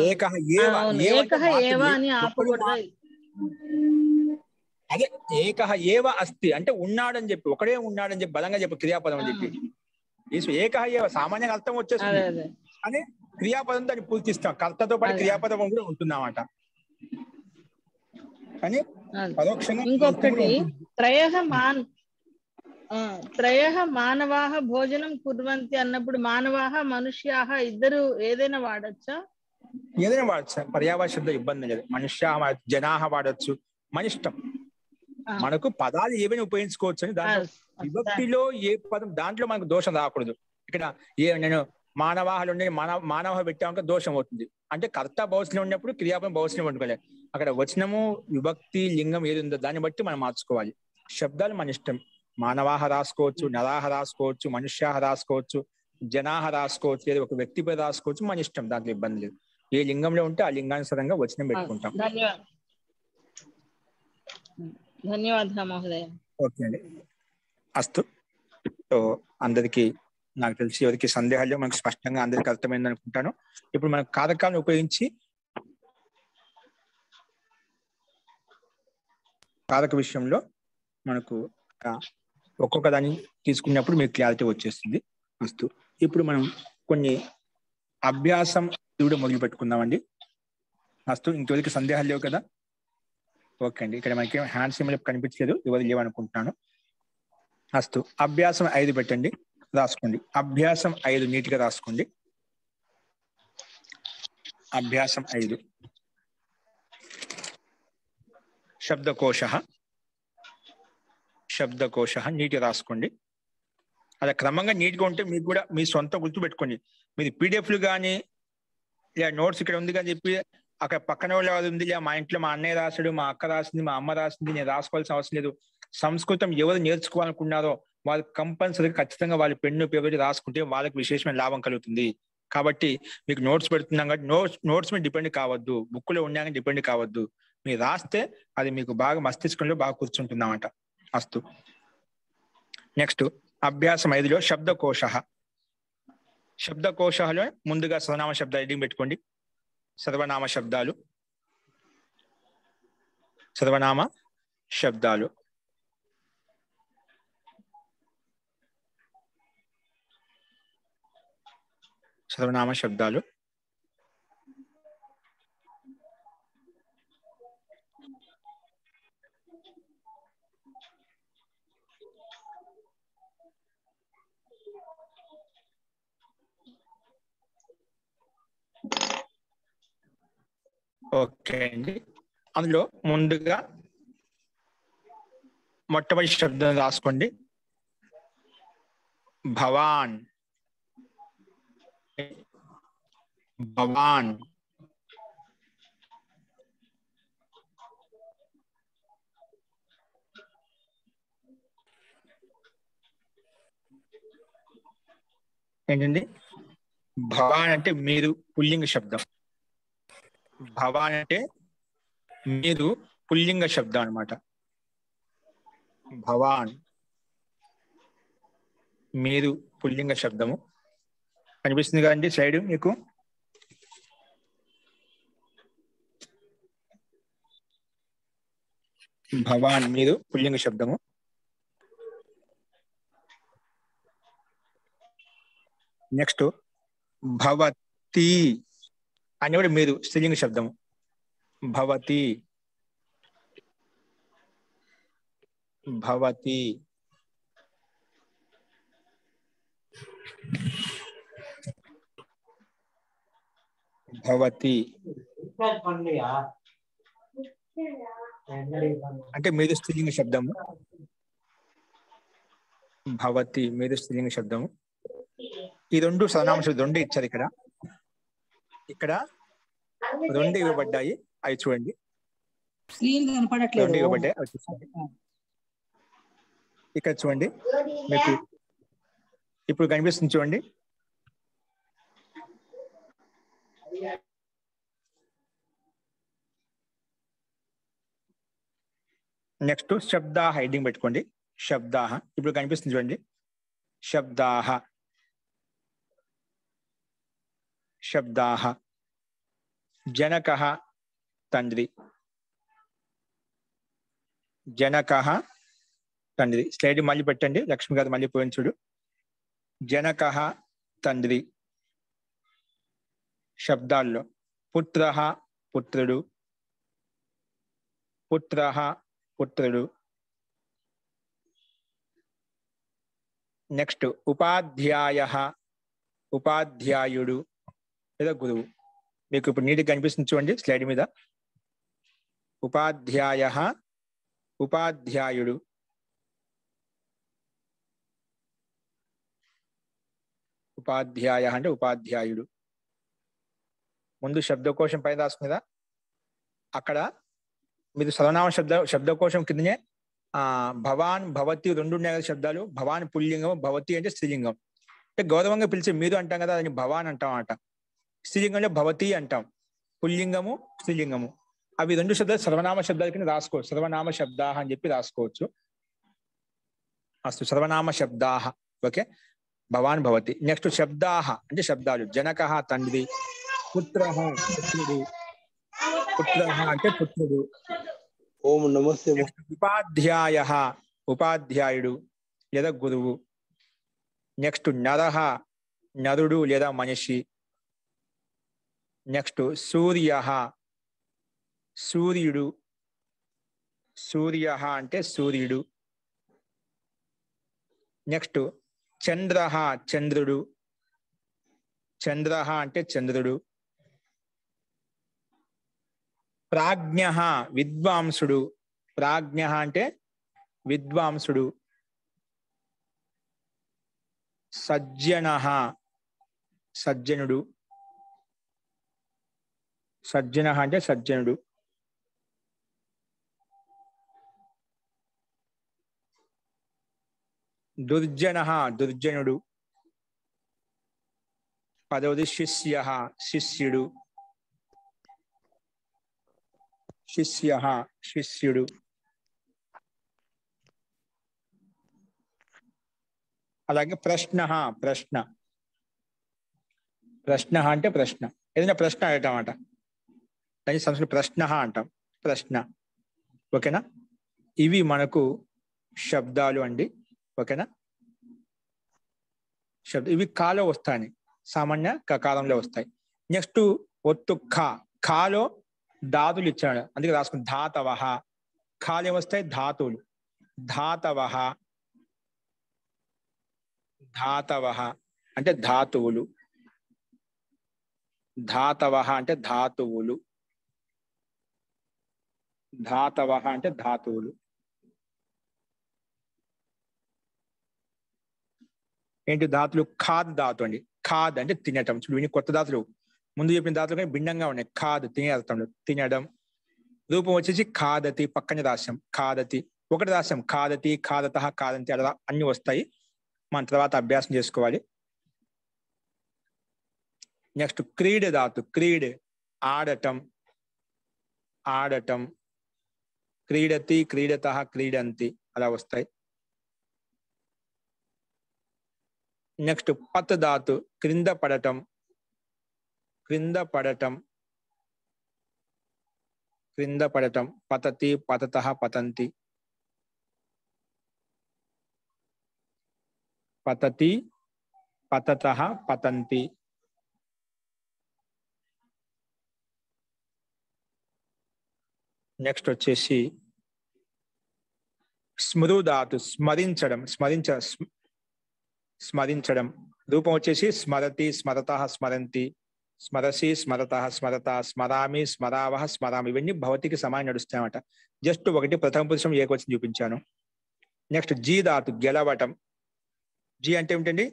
ఏకః ఏవ అని ఆపకూడదు. అదే ఏకః ఏవ అస్తి అంటే ఉన్నాడని చెప్పి, ఒకడే ఉన్నాడని చెప్పి బలంగా చెప్పి క్రియాపదం అని చెప్పి. ఏకః ఏవ సామాన్యంగా అర్థం వచ్చేస్తుంది అని క్రియాపదం దాన్ని పూర్తిస్తాం. కర్తతో పాటు క్రియాపదం కూడా ఉంటుందన్నమాట. కానీ పరోక్షంగా ఇంకొకటి త్రయః మానవాః భోజనం కుర్వంతి అన్నప్పుడు మానవాః మనుష్యాః ఇద్దరు ఏదైనా వాడచ్చా? ఏదైనా వాడచ్చు. పర్యావరణ శబ్దం ఇబ్బంది లేదు. మనుష్యాః జనాః వాడచ్చు, మన ఇష్టం. మనకు పదాలు ఏవైనా ఉపయోగించుకోవచ్చు అని దాంట్లో విభక్తిలో ఏ పదం దాంట్లో మనకు దోషం రాకూడదు. ఇక్కడ నేను మానవాహలు ఉండే మానవ పెట్టామంటే దోషం అవుతుంది. అంటే కర్త బహుశనం ఉన్నప్పుడు క్రియాపదం బహుశనం వండుకోలేదు. అక్కడ వచనము విభక్తి లింగం ఏది ఉందో దాన్ని బట్టి మనం మార్చుకోవాలి. శబ్దాలు మన ఇష్టం. మానవాహ రాసుకోవచ్చు, నరాహ రాసుకోవచ్చు, మనుష్యాహ రాసుకోవచ్చు, జనాహ రాసుకోవచ్చు, లేదా ఒక వ్యక్తి పై రాసుకోవచ్చు, మన ఇష్టం. దాంట్లో ఇబ్బంది లేదు. ఏ లింగంలో ఉంటే ఆ లింగానుసారంగా వచనం పెట్టుకుంటాం. ధన్యవాదాలు మహోదయ. ఓకే అండి, అస్తు. సో అందరికి నాకు తెలిసి ఎవరికి సందేహాలు మనకు స్పష్టంగా అందరికి అర్థమైంది అనుకుంటాను. ఇప్పుడు మనం కారకాలను ఉపయోగించి కారక విషయంలో మనకు ఒక్కొక్క దాన్ని తీసుకున్నప్పుడు మీకు క్లారిటీ వచ్చేస్తుంది. అస్తు. ఇప్పుడు మనం కొన్ని అభ్యాసం కూడా మొదలు పెట్టుకుందామండి. అస్తు. ఇంకెవరికి సందేహాలు లేవు కదా? ఓకే అండి, ఇక్కడ మనకి హ్యాండ్ సింబల్ కనిపించలేదు, ఎవరు లేవనుకుంటున్నాను. అస్తు. అభ్యాసం 5 పెట్టండి, రాసుకోండి. అభ్యాసం 5 నీట్గా రాసుకోండి. అభ్యాసం 5 శబ్దకోశ నీట్గా రాసుకోండి. అలా క్రమంగా నీట్గా ఉంటే మీకు కూడా మీ సొంత గుర్తు పెట్టుకోండి. మీరు పీడిఎఫ్లు కానీ ఇలా నోట్స్ ఇక్కడ ఉంది కానీ చెప్పి అక్కడ పక్కన వాళ్ళు ఉంది, మా ఇంట్లో మా అన్నయ్య రాశాడు, మా అక్క రాసింది, మా అమ్మ రాసింది, నేను రాసుకోవాల్సిన అవసరం లేదు. సంస్కృతం ఎవరు నేర్చుకోవాలనుకున్నారో వాళ్ళు కంపల్సరీగా ఖచ్చితంగా వాళ్ళు పెన్ను పేపర్ రాసుకుంటే వాళ్ళకి విశేషమైన లాభం కలుగుతుంది. కాబట్టి మీకు నోట్స్ పెడుతున్నాం కాబట్టి నోట్స్ మీద డిపెండ్ కావద్దు, బుక్లో ఉన్నాక డిపెండ్ కావద్దు. మీరు రాస్తే అది మీకు బాగా మస్తిష్కంలో బాగా కూర్చుంటుంది అన్నమాట. అస్తు. నెక్స్ట్ అభ్యాసం 5లో శబ్దకోశలో ముందుగా సర్వనామ శబ్దాలు హెడ్డింగ్ పెట్టుకోండి. సర్వనామ శబ్దాలు సర్వనామ శబ్దాలు ఓకే అండి. అందులో ముందుగా మొట్టమొదటి శబ్దం రాసుకోండి. భవాన్. ఏంటండి? భవాన్ అంటే మీరు పుల్లింగ శబ్దం. భవాన్ అంటే మీరు పుల్లింగ శబ్దం అన్నమాట. భవాన్ మీరు పుల్లింగ శబ్దము. కనిపిస్తుంది కదండి సైడ్ మీకు? భవాన్ మీరు పుల్లింగ శబ్దము. నెక్స్ట్ భవతి అని కూడా మీరు స్త్రీలింగ శబ్దము. భవతి అంటే మీరు స్త్రీలింగ శబ్దము. భవతి మీరు స్త్రీలింగ శబ్దము. ఈ 2 సర్వనామ శబ్దం 2 ఇచ్చారు. ఇక్కడ 2 ఇవ్వబడ్డాయి, అవి చూడండి. 2 ఇవ్వబడ్డాయి, అవి చూసుకోండి. ఇక్కడ చూడండి, మీకు ఇప్పుడు కనిపిస్తుంది చూడండి. నెక్స్ట్ శబ్దాహ హెడ్డింగ్ పెట్టుకోండి. శబ్దాహ ఇప్పుడు కనిపిస్తుంది చూడండి. శబ్దాహ శబ్దాహ. జనకః తండ్రి. జనకః తండ్రి. స్లైడ్ మళ్ళీ పెట్టండి. లక్ష్మి గారు మళ్ళీ పోయిన చూడు. జనకః తండ్రి. శబ్దాల్లో పుత్రః పుత్రుడు. పుత్రః పుత్రుడు. నెక్స్ట్ ఉపాధ్యాయః ఉపాధ్యాయుడు లేదా గురువు. మీకు ఇప్పుడు నీటికి కనిపిస్తుంది చూడండి స్లైడ్ మీద. ఉపాధ్యాయః ఉపాధ్యాయుడు. ఉపాధ్యాయ అంటే ఉపాధ్యాయుడు. ముందు శబ్దకోశం పైన రాసుకునేదా, అక్కడ మీరు సర్వనామ శబ్దకోశం కిందనే భవాన్ భవతి రెండు ఉన్నాయి కదా శబ్దాలు. భవాన్ పుల్లింగం, భవతి అంటే స్త్రీలింగం. అంటే గౌరవంగా పిలిచే మీరు అంటాం కదా, దాన్ని భవాన్ అంటాం అన్నమాట. స్త్రీలింగంలో భవతి అంటాం. పుల్లింగము స్త్రీలింగము అవి రెండు శబ్దాలు సర్వనామ శబ్దాల కింద రాసుకోవచ్చు. సర్వనామ శబ్దాహ అని చెప్పి రాసుకోవచ్చు. అస్తు సర్వనామ శబ్దాహ. ఓకే, భవాన్ భవతి. నెక్స్ట్ శబ్దాహ అంటే శబ్దాలు. జనకః తండ్రి. పుత్రః పుత్రుడు. పుత్రః అంటే పుత్రుడు. ఓం నమస్తే. ఉపాధ్యాయః ఉపాధ్యాయుడు లేదా గురువు. నెక్స్ట్ నరః నరుడు లేదా మనిషి. నెక్స్ట్ సూర్యః సూర్యుడు. సూర్యః అంటే సూర్యుడు. నెక్స్ట్ చంద్రః చంద్రుడు. చంద్రః అంటే చంద్రుడు. ప్రాజ్ఞః విద్వాంసుడు. ప్రాజ్ఞః అంటే విద్వాంసుడు. సజ్జనః సజ్జనుడు. సజ్జనః అంటే సజ్జనుడు. దుర్జనః దుర్జనుడు. పదవది శిష్యః శిష్యుడు. శిష్యః శిష్యుడు. అలాగే ప్రశ్నః ప్రశ్న. ప్రశ్న అంటే ప్రశ్న, ఏదైనా ప్రశ్న అడగటం అంట. దాని సంస్కృతి ప్రశ్న అంటాం. ప్రశ్న. ఓకేనా? ఇవి మనకు శబ్దాలు అండి. ఓకేనా? ఇవి కాలో వస్తాయి, సామాన్య కకారంలో వస్తాయి. నెక్స్ట్ ఒత్తు ఖ. ఖాలో ధాతులు ఇచ్చాడు, అందుకే రాసుకుని ధాతవః. ఖాలు ఏమొస్తాయి? ధాతువులు. ధాతవః. ధాతవః అంటే ధాతువులు. ధాతవః అంటే ధాతువులు. ధాతవః అంటే ధాతువులు. ఏంటి ధాతులు? ఖాద్ ధాతు అండి. ఖాద్ అంటే తినటం. చూడు ఇన్ని కొత్త ధాతులు, ముందు చెప్పిన ధాతులు కానీ భిన్నంగా ఉన్నాయి. ఖాద్ తినే అర్థంలో తినడం. రూపం వచ్చేసి ఖాదతి, పక్కనే రాశాం. ఖాదతి ఒకటి రాశాం. ఖాదతి, ఖాదతః, ఖాదంతి అలా అన్ని వస్తాయి. మన తర్వాత అభ్యాసం చేసుకోవాలి. నెక్స్ట్ క్రీడ ధాతు. క్రీడ్ ఆడటం. ఆడటం. క్రీడతి, క్రీడతః, క్రీడంతి అలా వస్తాయి. నెక్స్ట్ పత్ ధాతు. క్రింద పడటం. క్రింద పడటం. క్రింద పడటం. పతతి, పతతః, పతంతి. పతతి, పతతః, పతంతి. నెక్స్ట్ వచ్చేసి స్మృ ధాతు. స్మరించడం. స్మరించడం. రూపం వచ్చేసి స్మరతి, స్మరతః, స్మరంతి. స్మరసి, స్మరతః, స్మరత. స్మరామి, స్మరావః, స్మరామి. ఇవన్నీ భవతికి సమానం నడుస్తాయన్నమాట. జస్ట్ ఒకటి ప్రథమ పురుషం ఏకవచనం చూపించాను. నెక్స్ట్ జీ ధాతు. గెలవటం. జీ అంటే ఏమిటండి?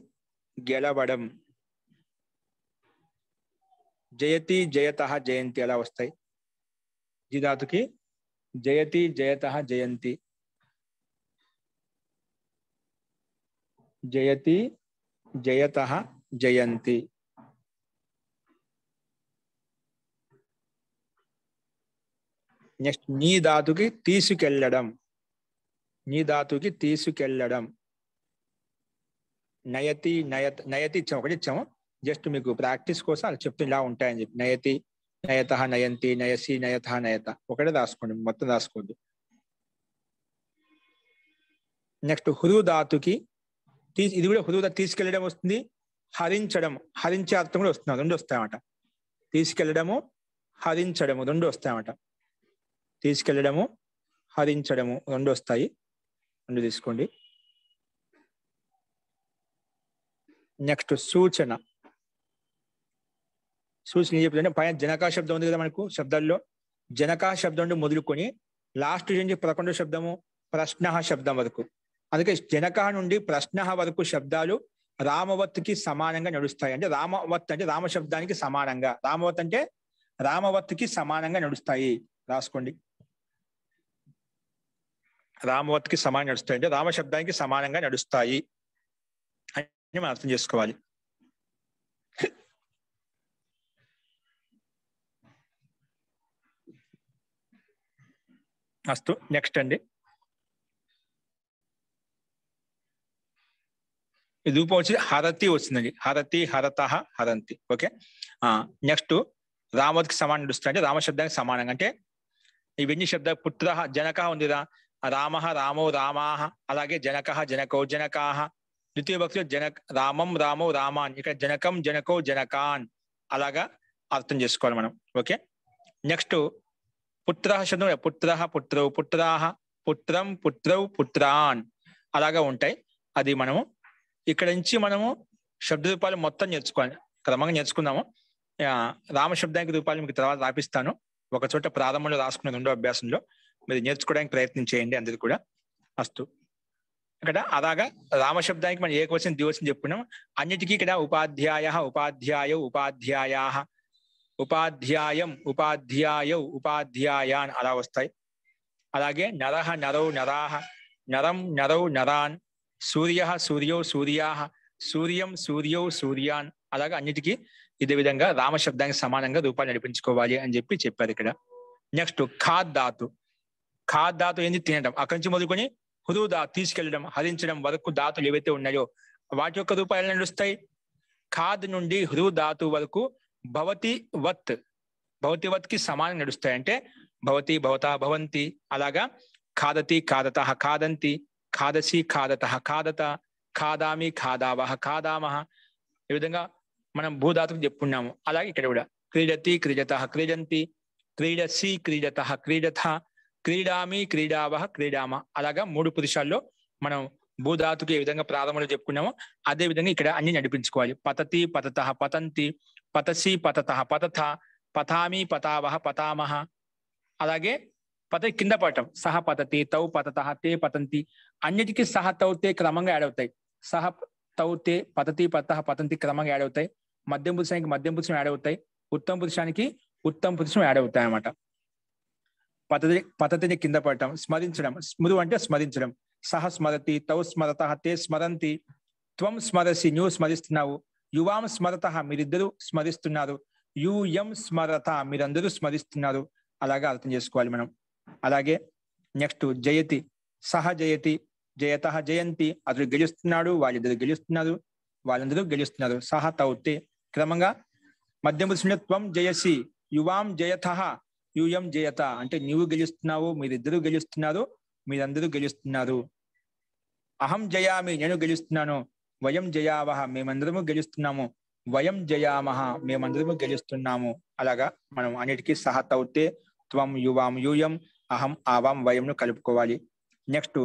గెలవడం. జయతి, జయతః, జయంతి అలా వస్తాయి. జీ ధాతుకి జయతి, జయతః, జయంతి. జయతి, జయతః జయంతి. నెక్స్ట్ నీ ధాతుకి తీసుకెళ్ళడం, నీ ధాతుకి తీసుకెళ్ళడం. నయతి నయతి ఇచ్చాము, ఒకటి ఇచ్చాము, జస్ట్ మీకు ప్రాక్టీస్ కోసం అది చెప్తే ఇలా ఉంటాయని చెప్పి. నయతి, నయతః, నయంతి, నయసి, నయతః, నయత ఒకటే రాసుకోండి, మొత్తం రాసుకోండి. నెక్స్ట్ హృ ధాతుకి ఇది కూడా హృ తీసుకెళ్ళడం వస్తుంది, హరించడం, హరించే అర్థం కూడా వస్తుంది, రెండు వస్తాయన్నమాట. తీసుకెళ్ళడము, హరించడము రెండు వస్తాయన్నమాట. తీసుకెళ్ళడము, హరించడము రెండు వస్తాయి, రెండు తీసుకోండి. నెక్స్ట్ సూచన. సూచన ఏం చెప్తుందంటే పైన జనకా శబ్దం ఉంది కదా మనకు శబ్దాల్లో, జనకా శబ్దం నుండి మొదలుకొని లాస్ట్ నుంచి 11 శబ్దము ప్రశ్న శబ్దం వరకు. అందుకే జనక నుండి ప్రశ్న వరకు శబ్దాలు రామవత్తుకి సమానంగా నడుస్తాయి. అంటే రామవత్ అంటే రామ శబ్దానికి సమానంగా, రామవత్ అంటే రామవత్తుకి సమానంగా నడుస్తాయి. రాసుకోండి, రామవత్తుకి సమానంగా నడుస్తాయి అంటే రామ శబ్దానికి సమానంగా నడుస్తాయి అని మనం అర్థం చేసుకోవాలి. అస్తు. నెక్స్ట్ అండి, ఈ రూపం వచ్చి హరతి వస్తుందండి. హరతి, హరతః, హరంతి. ఓకే. నెక్స్ట్ రామవత్కి సమానం నడుస్తాయి అంటే రామశబ్దానికి సమానంగా. అంటే ఇవన్నీ శబ్ద పుత్ర జనక ఉందిరా, రామ, రామో, రామాహ. అలాగే జనక, జనకో, జనకాహ. ద్వితీయ భక్తిలో రామం, రామో, రామాన్. ఇక్కడ జనకం, జనకో, జనకాన్. అలాగా అర్థం చేసుకోవాలి మనం. ఓకే. నెక్స్ట్ పుత్ర శబ్దం, పుత్ర, పుత్రౌ, పుత్రాహ, పుత్రం, పుత్రౌ, పుత్రాన్ అలాగా ఉంటాయి. అది మనము ఇక్కడ నుంచి మనము శబ్ద రూపాలు మొత్తం నేర్చుకోవాలి, క్రమంగా నేర్చుకుందాము. రామశబ్దానికి రూపాలు మీకు తర్వాత రాపిస్తాను. ఒక చోట ప్రారంభంలో రాసుకున్న రెండో అభ్యాసంలో మీరు నేర్చుకోవడానికి ప్రయత్నం చేయండి అందరు కూడా. అస్తు. ఇక్కడ అలాగా రామశబ్దానికి మనం ఏకవచనం ద్వివచనం చెప్పుకున్నాం. అన్నిటికీ ఇక్కడ ఉపాధ్యాయ, ఉపాధ్యాయౌ, ఉపాధ్యాయాః, ఉపాధ్యాయం, ఉపాధ్యాయౌ, ఉపాధ్యాయాన్ అలా వస్తాయి. అలాగే నరః, నరౌ, నరాః, నరం, నరౌ, నరాన్, సూర్య, సూర్యౌ, సూర్యాః, సూర్యం, సూర్యౌ, సూర్యాన్. అలాగా అన్నిటికీ ఇదే విధంగా రామశబ్దానికి సమానంగా రూపాలు నడిపించుకోవాలి అని చెప్పారు ఇక్కడ. నెక్స్ట్ ఖాద్ ధాతు. ఖాద్ ధాతు ఏంది? తినడం. అక్కడి నుంచి మొదలుకొని హృ ధాతు తీసుకెళ్లడం, హరించడం వరకు ధాతులు ఏవైతే ఉన్నాయో వాటి యొక్క రూపాలు నడుస్తాయి. ఖాద్ నుండి హృ ధాతు వరకు భవతి వత్, భవతి వత్ కి సమానం నడుస్తాయి. అంటే భవతి, భవతా, భవంతి. అలాగా ఖాదతి, ఖాదతః, ఖాదంతి, ఖాదసి, ఖాదతః, ఖాదత, ఖాదామి, ఖాదావః, ఖాదామః. ఈ విధంగా మనం భూధాతుకు చెప్పుకున్నాము. అలాగే ఇక్కడ కూడా క్రీడతి, క్రీడతః, క్రీడంతి, క్రీడసి, క్రీడతః, క్రీడథ, క్రీడామి, క్రీడావః, క్రీడామ. అలాగా 3 పురుషాల్లో మనం భూధాతుకు ఏ విధంగా ప్రారంభంలో చెప్పుకున్నామో అదే విధంగా ఇక్కడ అన్ని నడిపించుకోవాలి. పతతి, పతతః, పతంతి, పతసి, పతతః, పతథ, పతామి, పతావః, పతామః. అలాగే పత కింద పడటం. సహ పతతి, తౌ పతతః, తే పతంతి. అన్నిటికీ సహ, తౌ, తే క్రమంగా యాడ్ అవుతాయి. సహ, తౌ, తే, పతతి, పతః, పతంతి క్రమంగా యాడ్ అవుతాయి. మధ్యం పురుషానికి మధ్యం పురుషం యాడ్ అవుతాయి. ఉత్తమ పురుషానికి ఉత్తమ పురుషం యాడ్ అవుతాయి అన్నమాట. పతతిని కింద పడటం. స్మరించడం. స్మృ అంటే స్మరించడం. సహ స్మరతి, తౌ స్మరతః, తే స్మరంతి, త్వం స్మరసి, నువ్వు స్మరిస్తున్నావు. యువాం స్మరతః, మీరిద్దరూ స్మరిస్తున్నారు. యూయం స్మరత, మీరందరూ స్మరిస్తున్నారు. అలాగా అర్థం చేసుకోవాలి మనం. అలాగే నెక్స్ట్ జయతి. సహ జయతి, జయతః, జయంతి. అతడు గెలుస్తున్నాడు, వాళ్ళిద్దరు గెలుస్తున్నారు, వాళ్ళందరూ గెలుస్తున్నారు. సహ, తౌ, తే క్రమంగా మధ్యం పురుషంలో త్వం జయసి, యువాం జయతః, యూయం జయత. అంటే నీవు గెలుస్తున్నావు, మీరిద్దరూ గెలుస్తున్నారు, మీరందరూ గెలుస్తున్నారు. అహం జయామి, నేను గెలుస్తున్నాను. వయం జయావహ, మేమందరము గెలుస్తున్నాము. వయం జయామహ, మేమందరము గెలుస్తున్నాము. అలాగా మనం అన్నిటికీ సహ, తౌ, తే, త్వం, యువాం, యూయం, అహం, ఆవాం, వయంను కలుపుకోవాలి. నెక్స్ట్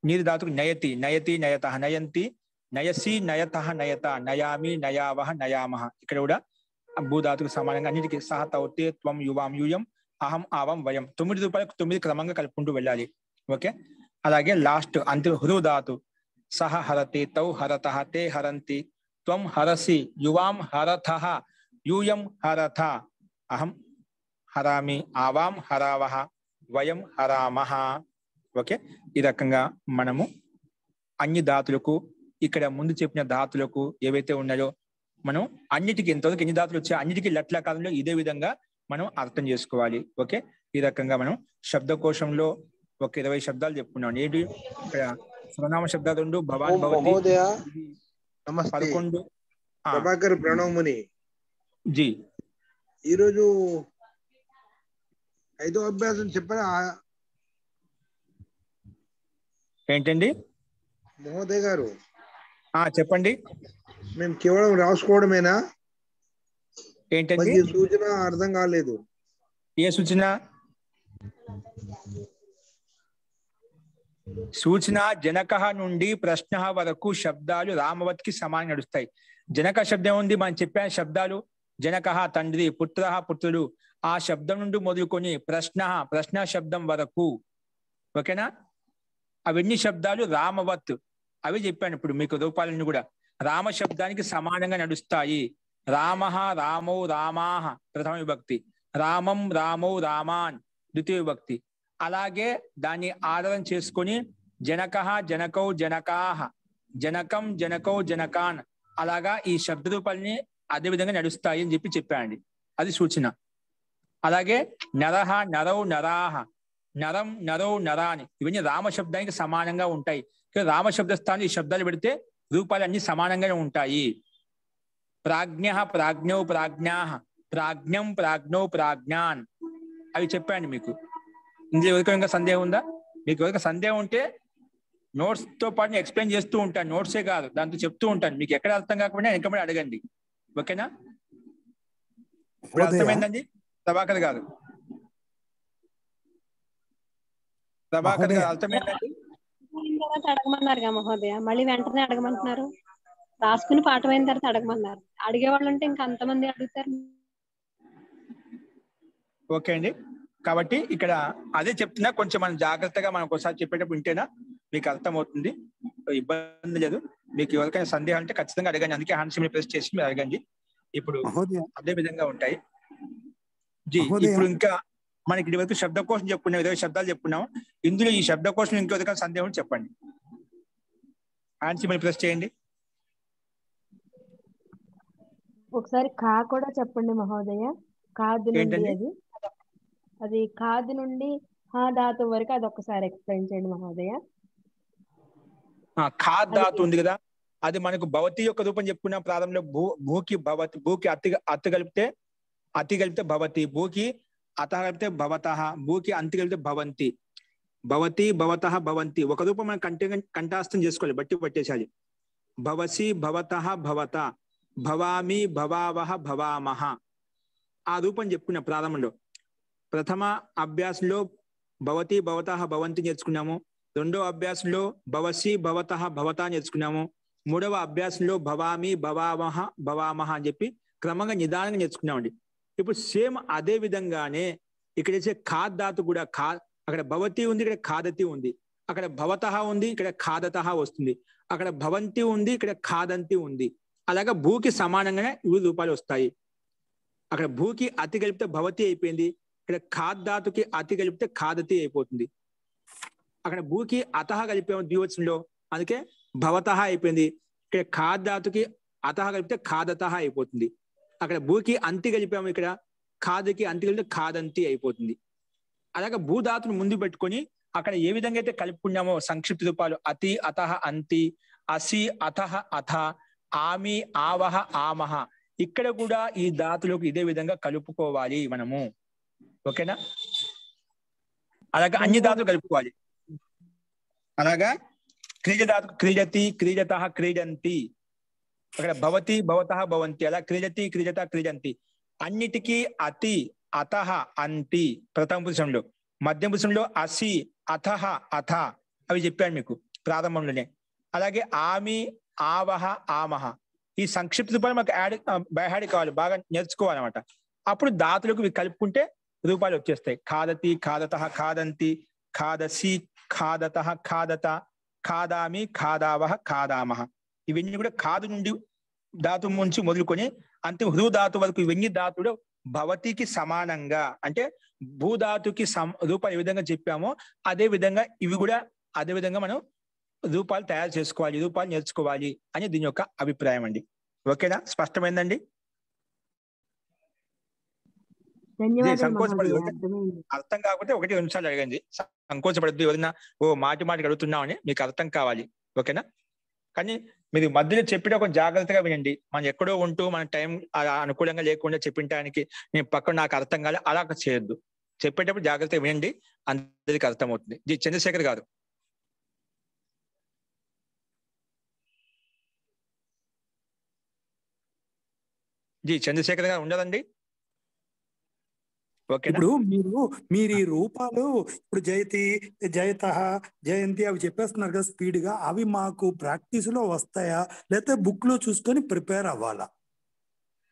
నీరు ధాతుకు నయతి. నయతి, నయతః, నయంతి, నయసి, నయతః, నయత, నయామి, నయావహ, నయామహ. ఇక్కడ కూడా భూధాతుకు సమానంగా అన్నిటికీ సహ, తౌ, తే, త్వం, యువాం, యూయం, అహం, ఆవం, వయం. 9 రూపాయలకు 9 క్రమంగా కలుపుకుంటూ వెళ్ళాలి. ఓకే. అలాగే లాస్ట్ అంతిమ హృ ధాతు. సహ హరతి, తౌ హరతః, తే హరంతి, త్వం హరసి, యువాం హరథః, యూయం హరథ, అహం హరామి, ఆవాం హరావహ, వయం హరామహ. ఓకే. ఈ రకంగా మనము అన్ని ధాతులకు ఇక్కడ ముందు చెప్పిన ధాతులకు ఏవైతే ఉన్నాయో మనం అన్నిటికీ ఎంతవరకు ఎన్ని ధాతులు వచ్చాయో అన్నిటికీ లట్లకారంలో ఇదే విధంగా మనం అర్థం చేసుకోవాలి. ఓకే, ఈ రకంగా మనం శబ్దకోశంలో ఒక 20 శబ్దాలు చెప్పుకున్నాం. ఏంటి ఇక్కడ సర్వనామ శబ్దాలు 2, భవాన్ భవతి, మహోదయ నమస్తే. 11. ప్రభాకర్ ప్రణవముని జీ ఈరోజు 5వ అభ్యాసం చెప్పరా ఏంటండి మహోదయ గారు? చెప్పండి. మేము కేవలం రాసుకోవడమేనా? ఏంటండి ఈ సూచన అర్థం కాలేదు. ఏ సూచన? సూచన జనక నుండి ప్రశ్న వరకు శబ్దాలు రామవత్కి సమానం నడుస్తాయి. జనక శబ్దం ఉంది, మనం చెప్పాను శబ్దాలు జనక తండ్రి, పుత్ర పుత్రుడు, ఆ శబ్దం నుండి మొదలుకొని ప్రశ్న శబ్దం వరకు. ఓకేనా? అవన్నీ శబ్దాలు రామవత్, అవి చెప్పాను ఇప్పుడు మీకు రూపాలన్నీ కూడా రామ శబ్దానికి సమానంగా నడుస్తాయి. రామ రామౌ రామాహ ప్రథమ విభక్తి, రామం రామౌ రామాన్ ద్వితీయ విభక్తి. అలాగే దాన్ని ఆధారం చేసుకొని జనక జనకౌ జనకాహ, జనకం జనకౌ జనకాన్, అలాగా ఈ శబ్ద రూపాలని అదే విధంగా నడుస్తాయి అని చెప్పానండి. అది సూచన. అలాగే నరహ నరౌ నరాహ, నరం నరౌ నరాని, ఇవన్నీ రామ శబ్దానికి సమానంగా ఉంటాయి. రామ శబ్ద స్థానం ఈ శబ్దాలు పెడితే రూపాలు అన్ని సమానంగానే ఉంటాయి. ప్రాజ్ఞ ప్రాజ్ఞౌ ప్రాజ్ఞాహ, ప్రాజ్ఞం ప్రాజ్ఞౌ ప్రాజ్ఞాన్, అవి చెప్పాను మీకు. ఇందులో ఎవరికైనా ఇంకా సందేహం ఉందా? మీకు ఎవరికి సందేహం ఉంటే నోట్స్ తో పాటు నేను ఎక్స్ప్లెయిన్ చేస్తూ ఉంటాను. నోట్సే కాదు, దాంతో చెప్తూ ఉంటాను. మీకు ఎక్కడ అర్థం కాకపోయినా వెనకబడి అడగండి. ఓకేనా? ఇప్పుడు అర్థమైందండి ప్రభాకర్ గారు? ప్రభాకర్ గారు అర్థమైందండి? అడగమన్నారు మహోదయ, మళ్ళీ వెంటనే అడగమంటున్నారు. రాసుకుని పాఠమైన తర్వాత అడగమన్నారు. అడిగేవాళ్ళు ఉంటే ఇంకా అంతమంది అడుగుతారు. ఓకే అండి. కాబట్టి ఇక్కడ అదే చెప్తున్నా, కొంచెం మనం జాగ్రత్తగా మనం ఒకసారి చెప్పేటప్పుడు వింటేనా మీకు అర్థమవుతుంది. ఇబ్బంది లేదు. మీకు ఎవరికైనా సందేహాలు అంటే ఖచ్చితంగా అడగండి. అందుకే హ్యాండ్స్ మీద ప్రెస్ చేసి మీరు అడగండి. ఇప్పుడు అదే విధంగా ఉంటాయి. జీ ఇప్పుడు ఇంకా మనకి ఇది వరకు శబ్దకోశం చెప్పుకున్నాం, 20 శబ్దాలు చెప్పుకున్నాం. ఇందులో ఈ శబ్దకోశం ఇంకెవరికైనా సందేహం చెప్పండి. హ్యాండ్స్ మీద ప్రెస్ చేయండి. ఒకసారి కా కూడా చెప్పండి మహోదయ. కాదు నుండి అది కాదు నుండి హా ధాతు వరకు అది ఒక్కసారి ఎక్స్ప్లెయిన్ చేయండి మహోదయ. ఖా ధాతు ఉంది కదా, అది మనకు భవతి యొక్క రూపం చెప్పుకున్నాం ప్రారంభంలో. భూకి భవతి, భూకి అత్తి కలిపితే భవతి, భూకి అత కలిపితే భవతః, భూకి అంతి కలిపితే భవంతి. భవతి భవతః భవంతి ఒక రూపం మనం కంఠాస్థం చేసుకోవాలి, బట్టి పట్టేసాలి. భవసి భవతః భవత, భవామి భవావహ భవామహ, ఆ రూపం చెప్పుకున్నాం ప్రారంభంలో. ప్రథమ అభ్యాసంలో భవతి భవతః భవంతి నేర్చుకున్నాము. రెండో అభ్యాసంలో భవసి భవతః భవత నేర్చుకున్నాము. మూడవ అభ్యాసంలో భవామి భవామహ భవామహ అని చెప్పి క్రమంగా నిదానంగా నేర్చుకున్నామండి. ఇప్పుడు సేమ్ అదే విధంగానే ఇక్కడ చేసే ఖాద్ ధాతు కూడా అక్కడ భవతి ఉంది, ఇక్కడ ఖాదతి ఉంది. అక్కడ భవతః ఉంది, ఇక్కడ ఖాదతః వస్తుంది. అక్కడ భవంతి ఉంది, ఇక్కడ ఖాదంతి ఉంది. అలాగా భూకి సమానంగానే ఇవి రూపాలు వస్తాయి. అక్కడ భూకి అతి కలిపితే భవతి అయిపోయింది, ఇక్కడ ఖాద్ ధాతుకి అతి కలిపితే ఖాదతి అయిపోతుంది. అక్కడ భూకి అతహ కలిపాము ద్వివచనంలో, అందుకే భవతః అయిపోయింది. ఇక్కడ ఖాద్ ధాతుకి అతహ కలిపితే ఖాదతః అయిపోతుంది. అక్కడ భూకి అంతి కలిపాము, ఇక్కడ ఖాదకి అంతి కలిపితే ఖాదంతి అయిపోతుంది. అలాగే భూధాతును ముందు పెట్టుకొని అక్కడ ఏ విధంగా అయితే కలుపుకున్నామో సంక్షిప్త రూపాలు అతి అతహ అంతి, అసి అతహ అథ, ఆమి ఆవహ ఆమహ, ఇక్కడ కూడా ఈ ధాతులకు ఇదే విధంగా కలుపుకోవాలి మనము. ఓకేనా? అలాగా అన్ని ధాతులు కలుపుకోవాలి. అలాగా క్రీడ ధాతు క్రీడతి క్రీడతః క్రీడంతి, అక్కడ భవతి భవతః భవంతి, అలా క్రీడతి క్రీడత క్రీడంతి. అన్నిటికీ అతి అతహ అంతి ప్రథమ పురుషంలో, మధ్య పురుషంలో అసి అథహ అథ, అవి చెప్పాను మీకు ప్రారంభంలోనే. అలాగే ఆమి ఆవహ ఆమహ, ఈ సంక్షిప్త రూపాలు మాకు బైహాడి కావాలి, బాగా నేర్చుకోవాలన్నమాట. అప్పుడు ధాతులకు ఇవి కలుపుకుంటే రూపాలు వచ్చేస్తాయి. ఖాదతి ఖాదతః ఖాదంతి, ఖాదసి ఖాదతః ఖాదత, ఖాదామి ఖాదావహ ఖాదామహ. ఇవన్నీ కూడా ఖాదు నుండి ధాతు నుంచి మొదలుకొని అంతిమ హృ ధాతు వరకు ఇవన్నీ ధాతులు భవతికి సమానంగా, అంటే భూధాతుకి రూపాలు ఏ విధంగా చెప్పామో అదే విధంగా ఇవి కూడా అదే విధంగా మనం రూపాలు తయారు చేసుకోవాలి, రూపాలు నేర్చుకోవాలి అని దీని యొక్క అభిప్రాయం అండి. ఓకేనా? స్పష్టమైందండి? ధన్యవాదాలు సంకోచపడదు. మహోదయ, అర్థమైంది. అర్థం కాకపోతే 1-2 నిమిషాలు అడగండి. సంకోచపడద్దు. ఎవరైనా మాటి అడుగుతున్నామని మీకు అర్థం కావాలి. ఓకేనా? కానీ మీరు మధ్యలో చెప్పిన కొంచెం జాగ్రత్తగా వినండి. మనం ఎక్కడో ఉంటూ మన టైం అనుకూలంగా లేకుండా చెప్పించడానికి నేను పక్కన నాకు అర్థం కాలే అలా చేయొద్దు. చెప్పేటప్పుడు జాగ్రత్తగా వినండి, అందరికి అర్థమవుతుంది. జి చంద్రశేఖర్ గారు. జీ చంద్రశేఖర్ గారు ఉండదండి? ఇప్పుడు మీరు ఈ రూపాలు ఇప్పుడు జయతి, జయత, జయంతి అవి చెప్పేస్తున్నారు కదా స్పీడ్ గా, అవి మాకు ప్రాక్టీస్ లో వస్తాయా లేకపోతే బుక్ లో చూసుకొని ప్రిపేర్ అవ్వాలా?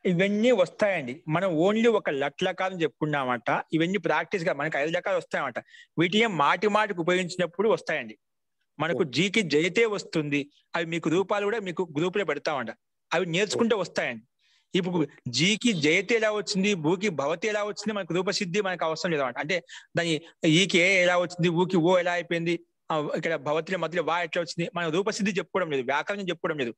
ఇవన్నీ వస్తాయండి. మనం ఓన్లీ ఒక లట్లకారం చెప్పుకున్నామట. ఇవన్నీ ప్రాక్టీస్ గా మనకి 5 రకాలు వస్తాయన్నమాట. వీటిని మాటికి ఉపయోగించినప్పుడు వస్తాయండి. మనకు జీకి జయతే వస్తుంది. అవి మీకు రూపాలు కూడా మీకు గ్రూప్ లో పెడతామంట. అవి నేర్చుకుంటే వస్తాయండి. ఇప్పుడు జీకి జయతే ఎలా వచ్చింది, భూకి భవతి ఎలా వచ్చింది, మనకు రూపసిద్ధి మనకు అవసరం లేదన్నమాట. అంటే దాని ఈకి ఏ ఎలా వచ్చింది, ఊకి ఓ ఎలా అయిపోయింది, ఇక్కడ భవతిలో మధ్యలో వా ఎట్లా వచ్చింది, మనం రూపసిద్ధి చెప్పుకోవడం లేదు, వ్యాకరణం చెప్పుకోవడం లేదు.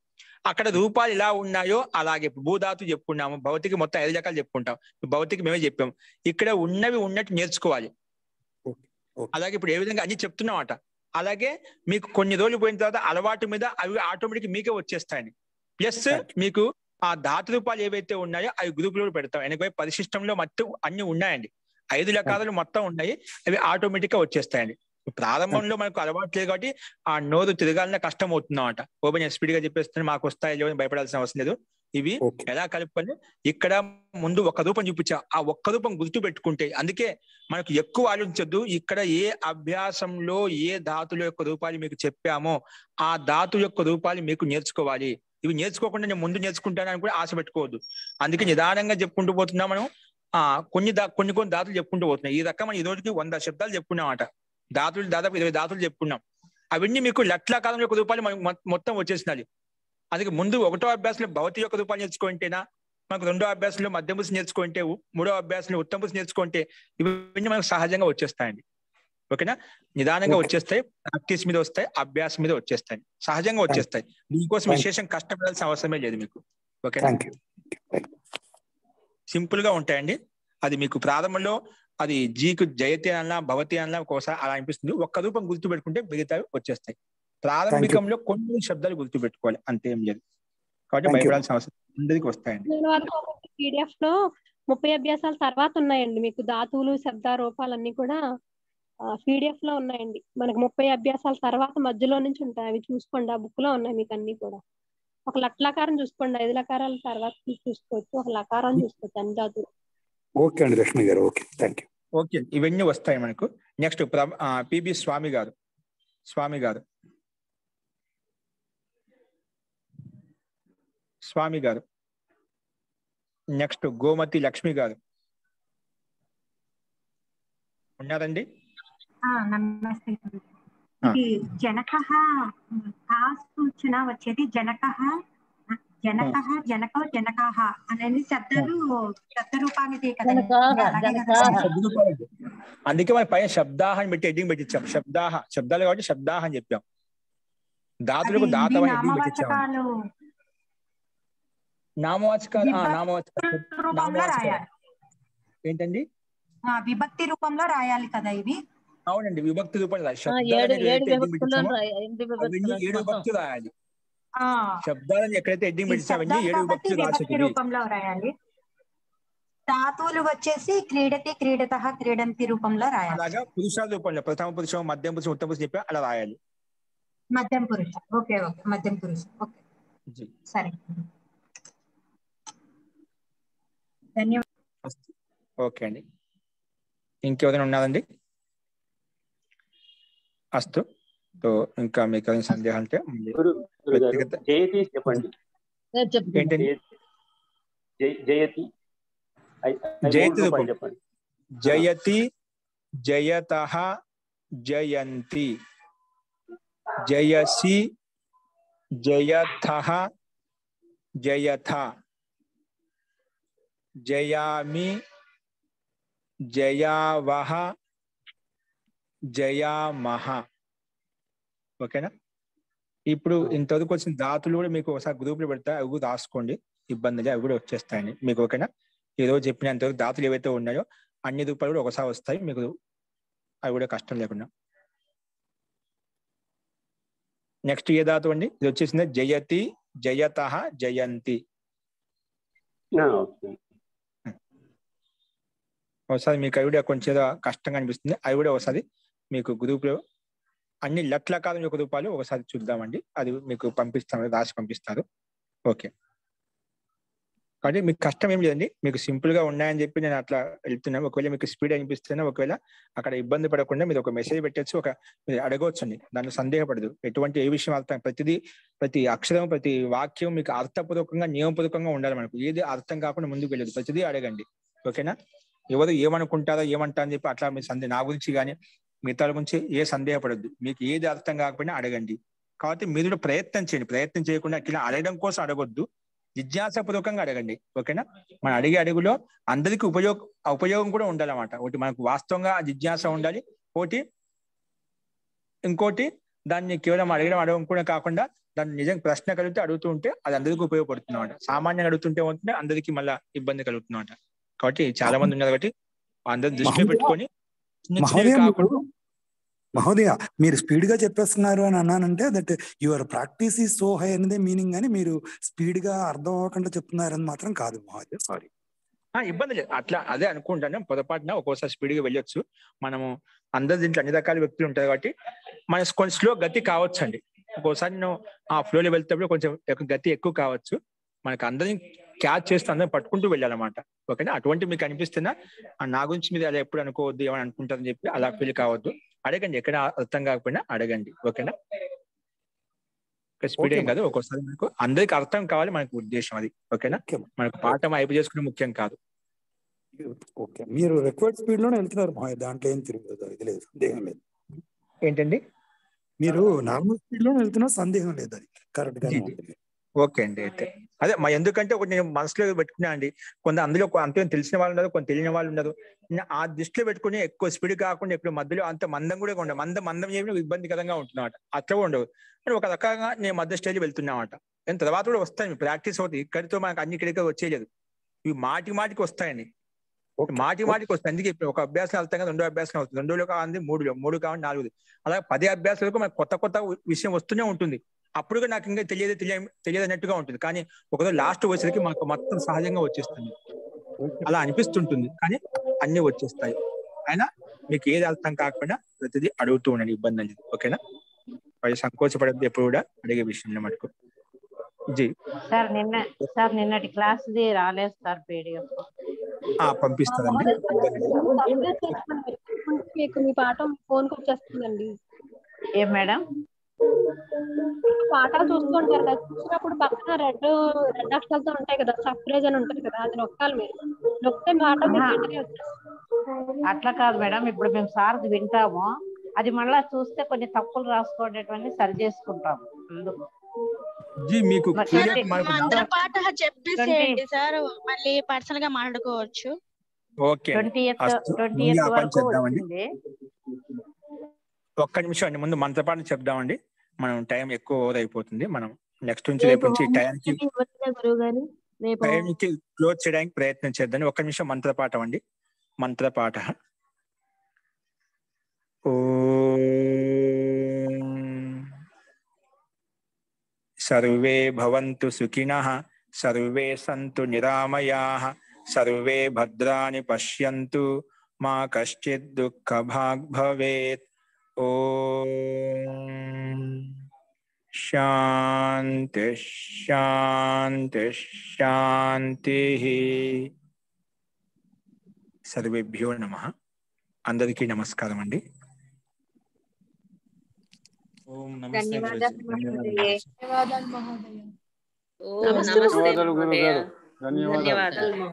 అక్కడ రూపాలు ఎలా ఉన్నాయో అలాగే భూధాతు చెప్పుకున్నాము, భౌతికి మొత్తం 5 రకాలు చెప్పుకుంటాం. భౌతికి మేమే చెప్పాము. ఇక్కడ ఉన్నవి ఉన్నట్టు నేర్చుకోవాలి. అలాగే ఇప్పుడు ఏ విధంగా అన్ని చెప్తున్నామట. అలాగే మీకు కొన్ని రోజులు పోయిన తర్వాత అలవాటు మీద అవి ఆటోమేటిక్ మీకే వచ్చేస్తాయండి. ప్లస్ మీకు ఆ ధాతు రూపాలు ఏవైతే ఉన్నాయో అవి గ్రూప్ లో పెడతాం. ఎనభై పరిశిష్టంలో మొత్తం అన్ని ఉన్నాయండి. 5 రకాలు మొత్తం ఉన్నాయి. అవి ఆటోమేటిక్ గా వచ్చేస్తాయండి. ప్రారంభంలో మనకు అలవాటు లేదు కాబట్టి ఆ నోరు తిరగాలనే కష్టం అవుతుందన్నమాట. ఓపెన్ స్పీడ్ గా చెప్పేస్తే మాకు వస్తాయి లేవని భయపడాల్సిన అవసరం లేదు. ఇవి ఎలా కలుపుకొని ఇక్కడ ముందు ఒక రూపం చూపించా, ఆ ఒక్క రూపం గుర్తు పెట్టుకుంటే, అందుకే మనకు ఎక్కువ ఆలోచించద్దు. ఇక్కడ ఏ అభ్యాసంలో ఏ ధాతుల యొక్క రూపాలు మీకు చెప్పామో ఆ ధాతు యొక్క రూపాలు మీకు నేర్చుకోవాలి. ఇవి నేర్చుకోకుండా నేను ముందు నేర్చుకుంటానని కూడా ఆశ పెట్టుకోవద్దు. అందుకే నిదానంగా చెప్పుకుంటూ పోతున్నాం. మనం కొన్ని ధాతులు చెప్పుకుంటూ పోతున్నాం. ఈ రకం ఈ రోజుకి 100 శబ్దాలు చెప్పుకున్నామట. ధాతులు దాదాపు 20 ధాతులు చెప్పుకున్నాం. అవన్నీ మీకు లట్ల కాలం యొక్క రూపాలు మొత్తం వచ్చేసినాయి. అందుకే ముందు 1వ అభ్యాసంలో భవతి యొక్క రూపాలు నేర్చుకుంటేనా, మనకు 2వ అభ్యాసంలో మధ్యపుసి నేర్చుకుంటే, 3వ అభ్యాసంలో ఉత్తమపుసి నేర్చుకుంటే ఇవన్నీ మనకు సహజంగా వచ్చేస్తాయండి. ఓకేనా? నిదానంగా వచ్చేస్తాయి. ప్రాక్టీస్ మీద వస్తాయి, అభ్యాసం మీద వచ్చేస్తాయి, సహజంగా వచ్చేస్తాయి. దీనికోసం విశేషం కష్టపడాల్సిన అవసరమే లేదు మీకు. ఓకేనా? సింపుల్ గా ఉంటాయండి. అది మీకు ప్రారంభంలో అది జీకు జయతి అన్నా భవతి అన్నా ఒక్కోసారి అలా అనిపిస్తుంది. ఒక్క రూపం గుర్తు పెట్టుకుంటే మిగతావి వచ్చేస్తాయి. ప్రారంభికంలో కొన్ని శబ్దాలు గుర్తు పెట్టుకోవాలి, అంతేం లేదు. కాబట్టి భయపడాల్సిన అవసరం అందరికి వస్తాయండి. PDF లో 30 అభ్యాసాల తర్వాత ఉన్నాయండి. మీకు ధాతువులు శబ్ద రూపాలన్నీ కూడా PDF లో ఉన్నాయండి. మనకు 30 అభ్యాసాల తర్వాత మధ్యలో నుంచి ఉంటాయి. అవి చూసుకోండి, ఆ బుక్ లో ఉన్నాయి మీకు అన్ని కూడా. ఒక లకారం చూసుకోండి, 5 లకారాల తర్వాత చూసుకోవచ్చు. ఒక లకారం చూసుకోవచ్చు అన్ని ధాతువులు. ఓకే అండి లక్ష్మి గారు. Okay, thank you. ఓకే, ఇవన్నీ వస్తాయి మనకు. నెక్స్ట్ పిబి స్వామి గారు. స్వామి గారు నెక్స్ట్ గోమతి లక్ష్మి గారు ఉన్నారండి? నమస్తే. ఇది జనకః సూచన వచ్చేది జనకః జనకాః అనేది శబ్దాలు శబ్ద రూపానికి కదండి. అందుకే మన పైన శబ్దాహ అని పెట్టి ఎడ్డింగ్ పెట్టించాం. శబ్దాలు కాబట్టి శబ్దాహ అని చెప్పాం. ధాతులకు దాతవ ఎడ్డింగ్ పెట్టించాం. నామవాచకాలు ఏంటండి? విభక్తి రూపంలో రాయాలి కదా ఇవి? అవునండి, విభక్తి రూపంలో రాయాలి. 7 విభక్తి రాయాలి. శబ్దాలను ఎక్కడైతే ఎడ్డింగ్ పెట్టించామని 7 విభక్తి రూపంలో రాయాలి. ధాతువులు వచ్చేసి క్రీడతి, క్రీడతః, క్రీడంతి రూపంలో రాయాలి. అలాగా పురుషాల రూపంలో ప్రథమ పురుషం, మధ్యం పురుషం, ఉత్తమ పురుషం చెప్పి అలా రాయాలి. మధ్యం పురుషం. ఓకే, మధ్యం పురుషం. ఓకే, సరే, ధన్యవాదాలు. ఓకే అండి. ఇంకెవరైనా ఉన్నారండి? అస్తు. ఇంకా మీకు ఏమైనా సందేహాలు అంటే జయతి చెప్పండి. ఏంటండి? జయతి రూపం చెప్పండి. జయతి, జయతః, జయంతి, జయసి, జయథః, జయథ, జయామి, జయావహ, జయామహ. ఓకేనా? ఇప్పుడు ఇంతవరకు వచ్చిన ధాతులు కూడా మీకు ఒకసారి గ్రూప్ లో పెడతా, అవి కూడా రాసుకోండి, ఇబ్బంది లేదు, అవి కూడా వచ్చేస్తాయండి మీకు. ఓకేనా? ఈ రోజు చెప్పినంతవరకు ధాతులు ఏవైతే ఉన్నాయో అన్ని రూపాయలు కూడా ఒకసారి వస్తాయి మీకు, అవి కూడా కష్టం లేకుండా. నెక్స్ట్ ఏ ధాతు అండి? ఇది వచ్చేసింది జయతి, జయత, జయంతి. ఒకసారి మీకు అవి కూడా కొంచెం కష్టంగా అనిపిస్తుంది, అవి కూడా ఒకసారి మీకు గ్రూప్ లో అన్ని లట్లకాలం యొక్క రూపాలు ఒకసారి చూద్దామండి, అది మీకు పంపిస్తాను, రాసి పంపిస్తారు. ఓకే, కాబట్టి మీకు కష్టం ఏం లేదండి, మీకు సింపుల్ గా ఉన్నాయని చెప్పి నేను అట్లా వెళ్తున్నాను. ఒకవేళ మీకు స్పీడ్ అనిపిస్తున్నా, ఒకవేళ అక్కడ ఇబ్బంది పడకుండా మీరు ఒక మెసేజ్ పెట్టచ్చు, మీరు అడగవచ్చు అండి, దాంట్లో సందేహపడదు. ఎటువంటి ఏ విషయం అర్థం, ప్రతి అక్షరం ప్రతి వాక్యం మీకు అర్థపూర్వకంగా నియమపూర్వకంగా ఉండాలి. మనకు ఏది అర్థం కాకుండా ముందుకు వెళ్ళదు, ప్రతిదీ అడగండి. ఓకేనా? ఎవరు ఏమనుకుంటారో ఏమంటారని చెప్పి అట్లా మీ నా గురించి కానీ మిగతా గురించి ఏ సందేహపడద్దు. మీకు ఏది అర్థం కాకపోయినా అడగండి. కాబట్టి మీరు ప్రయత్నం చేయండి, ప్రయత్నం చేయకుండా అట్లా అడగడం కోసం అడగొద్దు, జిజ్ఞాసపూర్వకంగా అడగండి. ఓకేనా? మనం అడిగే అడుగులో అందరికీ ఉపయోగం కూడా ఉండాలన్నమాట. ఒకటి మనకు వాస్తవంగా జిజ్ఞాస ఉండాలి, ఇంకోటి దాన్ని కేవలం అడగడం కూడా కాకుండా దాన్ని నిజంగా ప్రశ్న కలిగితే అడుగుతూ ఉంటే అది అందరికీ ఉపయోగపడుతుంది అన్నమాట. సామాన్యంగా అడుగుతుంటే ఉంటే అందరికీ మళ్ళీ ఇబ్బంది కలుగుతుంది అన్నమాట. కాబట్టి చాలా మంది ఉన్నారు కాబట్టి అందరూ దృష్టిలో పెట్టుకొని మహోదయ, మీరు స్పీడ్ గా చెప్పేస్తున్నారు అని అన్నానంటే that your practice is so high అనేది మీనింగ్, అని మీరు స్పీడ్ గా అర్థం అవ్వకుండా చెప్తున్నారని మాత్రం కాదు మహోదయ. సారీ, ఇబ్బంది లేదు, అట్లా అదే అనుకుంటాను. పొరపాటున ఒక్కోసారి స్పీడ్ గా వెళ్ళొచ్చు. మనము అందరు దీంట్లో అన్ని రకాల వ్యక్తులు ఉంటారు కాబట్టి మన కొంచెం స్లో గతి కావచ్చు అండి. ఒక్కోసారి నేను ఆ ఫ్లోలో వెళ్తేప్పుడు కొంచెం గతి ఎక్కువ కావచ్చు. మనకు అందరినీ క్యాచ్ చేస్తూ అందరం పట్టుకుంటూ వెళ్ళాలన్నమాట. ఓకేనా? అటువంటి మీకు అనిపిస్తున్నా నా గురించి మీరు అలా ఎప్పుడు అనుకోవద్దు, ఏమని అనుకుంటారని చెప్పి అలా ఫీల్ కావద్దు. అడగండి, ఎక్కడ అర్థం కాకపోయినా అడగండి. ఓకేనా? స్పీడ్ ఏం కాదు, ఒక్కోసారి మనకు అందరికి అర్థం కావాలి, మనకు ఉద్దేశం అది. ఓకేనా? మనకు పాఠం అయిపోయి చేసుకునే ముఖ్యం కాదు. ఓకే, మీరు రిక్వైర్డ్ స్పీడ్ లోనే వెళ్తున్నారు, దాంట్లో ఏం తిరుగుతుంది, ఇది లేదు, సందేహం లేదు. ఏంటండి? మీరు నార్మల్ స్పీడ్ లోనే వెళ్తున్నా, సందేహం లేదు, అది కరెక్ట్ గానే ఉంటుంది. ఓకే అండి. అయితే అదే ఎందుకంటే ఒకటి నేను మనసులో పెట్టుకున్నా అండి, అందులో అంత తెలిసిన వాళ్ళు ఉన్నారు, కొంత తెలియని వాళ్ళు ఉన్నారు. ఆ దృష్టిలో పెట్టుకుని ఎక్కువ స్పీడ్ కాకుండా ఎక్కువ మధ్యలో అంత మందం కూడా ఉండదు, మందం ఏమి ఇబ్బందికరంగా ఉంటున్నమాట. అట్లా ఉండవు. ఒక రకంగా నేను మధ్య స్టేజ్ వెళ్తున్నమాట. నేను తర్వాత కూడా వస్తాయి, మీ ప్రాక్టీస్ అవుతుంది. ఇక్కడితో మనకు అన్ని ఇక్కడికే వచ్చేయలేదు, ఇవి మాటికి వస్తాయండి, మాటికి వస్తాయి. అందుకే ఇప్పుడు ఒక అభ్యాసం వెళ్తాం కదా, 2వ అభ్యాసం అవుతుంది, 2లో కావాలి 3 కావాలి 4, అలా 10 అభ్యాసాలకు మనకు కొత్త విషయం వస్తూనే ఉంటుంది. అప్పుడు నాకు ఇంకా తెలియదు అన్నట్టుగా ఉంటుంది. కానీ ఒకరోజు లాస్ట్ వచ్చేసరికి మాకు మొత్తం సహజంగా వచ్చేస్తుంది, అలా అనిపిస్తుంటుంది. కానీ అన్ని వచ్చేస్తాయి. అయినా మీకు ఏది అర్థం కాకపోయినా ప్రతిదీ అడుగుతూ ఉండండి, ఇబ్బంది అనేది. ఓకేనా? అది సంకోచపడద్దు, ఎప్పుడు కూడా అడిగే విషయంలో మటుకు. జీ సార్ నిన్నటి క్లాస్ రాలేదు సార్, పీడిఎఫ్ పంపిస్తారండి. మీ పాఠం ఫోన్ కి వచ్చేస్తుందండి. ఏం మేడం? పాఠాలు చూస్తుంటారు కదా, చూసినప్పుడు పక్కన రెడ్ అక్షరాలతో ఉంటాయి కదా, సబ్స్క్రైబ్ అని ఉంటుంది కదా, అది నొక్కాలి. మీరు నొక్కితే పాఠం అట్లా కాదు మేడం, ఇప్పుడు మేము సార్ది వింటాము, అది మళ్ళా చూస్తే కొన్ని తప్పులు రాసుకోవడానికి సరి చేసుకుంటాము. మీకు పాట చెప్పేసేయండి సార్, మళ్ళీ పర్సనల్ గా మాట్లాడుకోవచ్చు. ఓకే, 20th వరకు వచ్చింది. ఒక్క నిమిషం అండి, ముందు మంత్రపాఠం చెప్దామండి, మనం టైం ఎక్కువ ఓవర్ అయిపోతుంది. మనం నెక్స్ట్ నుంచి రేపు నుంచి టైంకి క్లోజ్ చేయడానికి ప్రయత్నం చేద్దాం. ఒక్క నిమిషం మంత్రపాఠం అండి. మంత్రపాఠ. సర్వే భవంతు సుఖినః, సర్వే సంతు నిరామయాః, సర్వే భద్రాణి పశ్యంతు, మా కశ్చిత్ దుఃఖభాగ్ భవేత్. ఓం శాంతి శాంతి శాంతి. సర్వేభ్యో నమః. అందరికీ నమస్కారం అండి. ఓం నమస్తే. ధన్యవాదాలు మహోదయ. నమస్తే గురుగారు. ధన్యవాదాలు.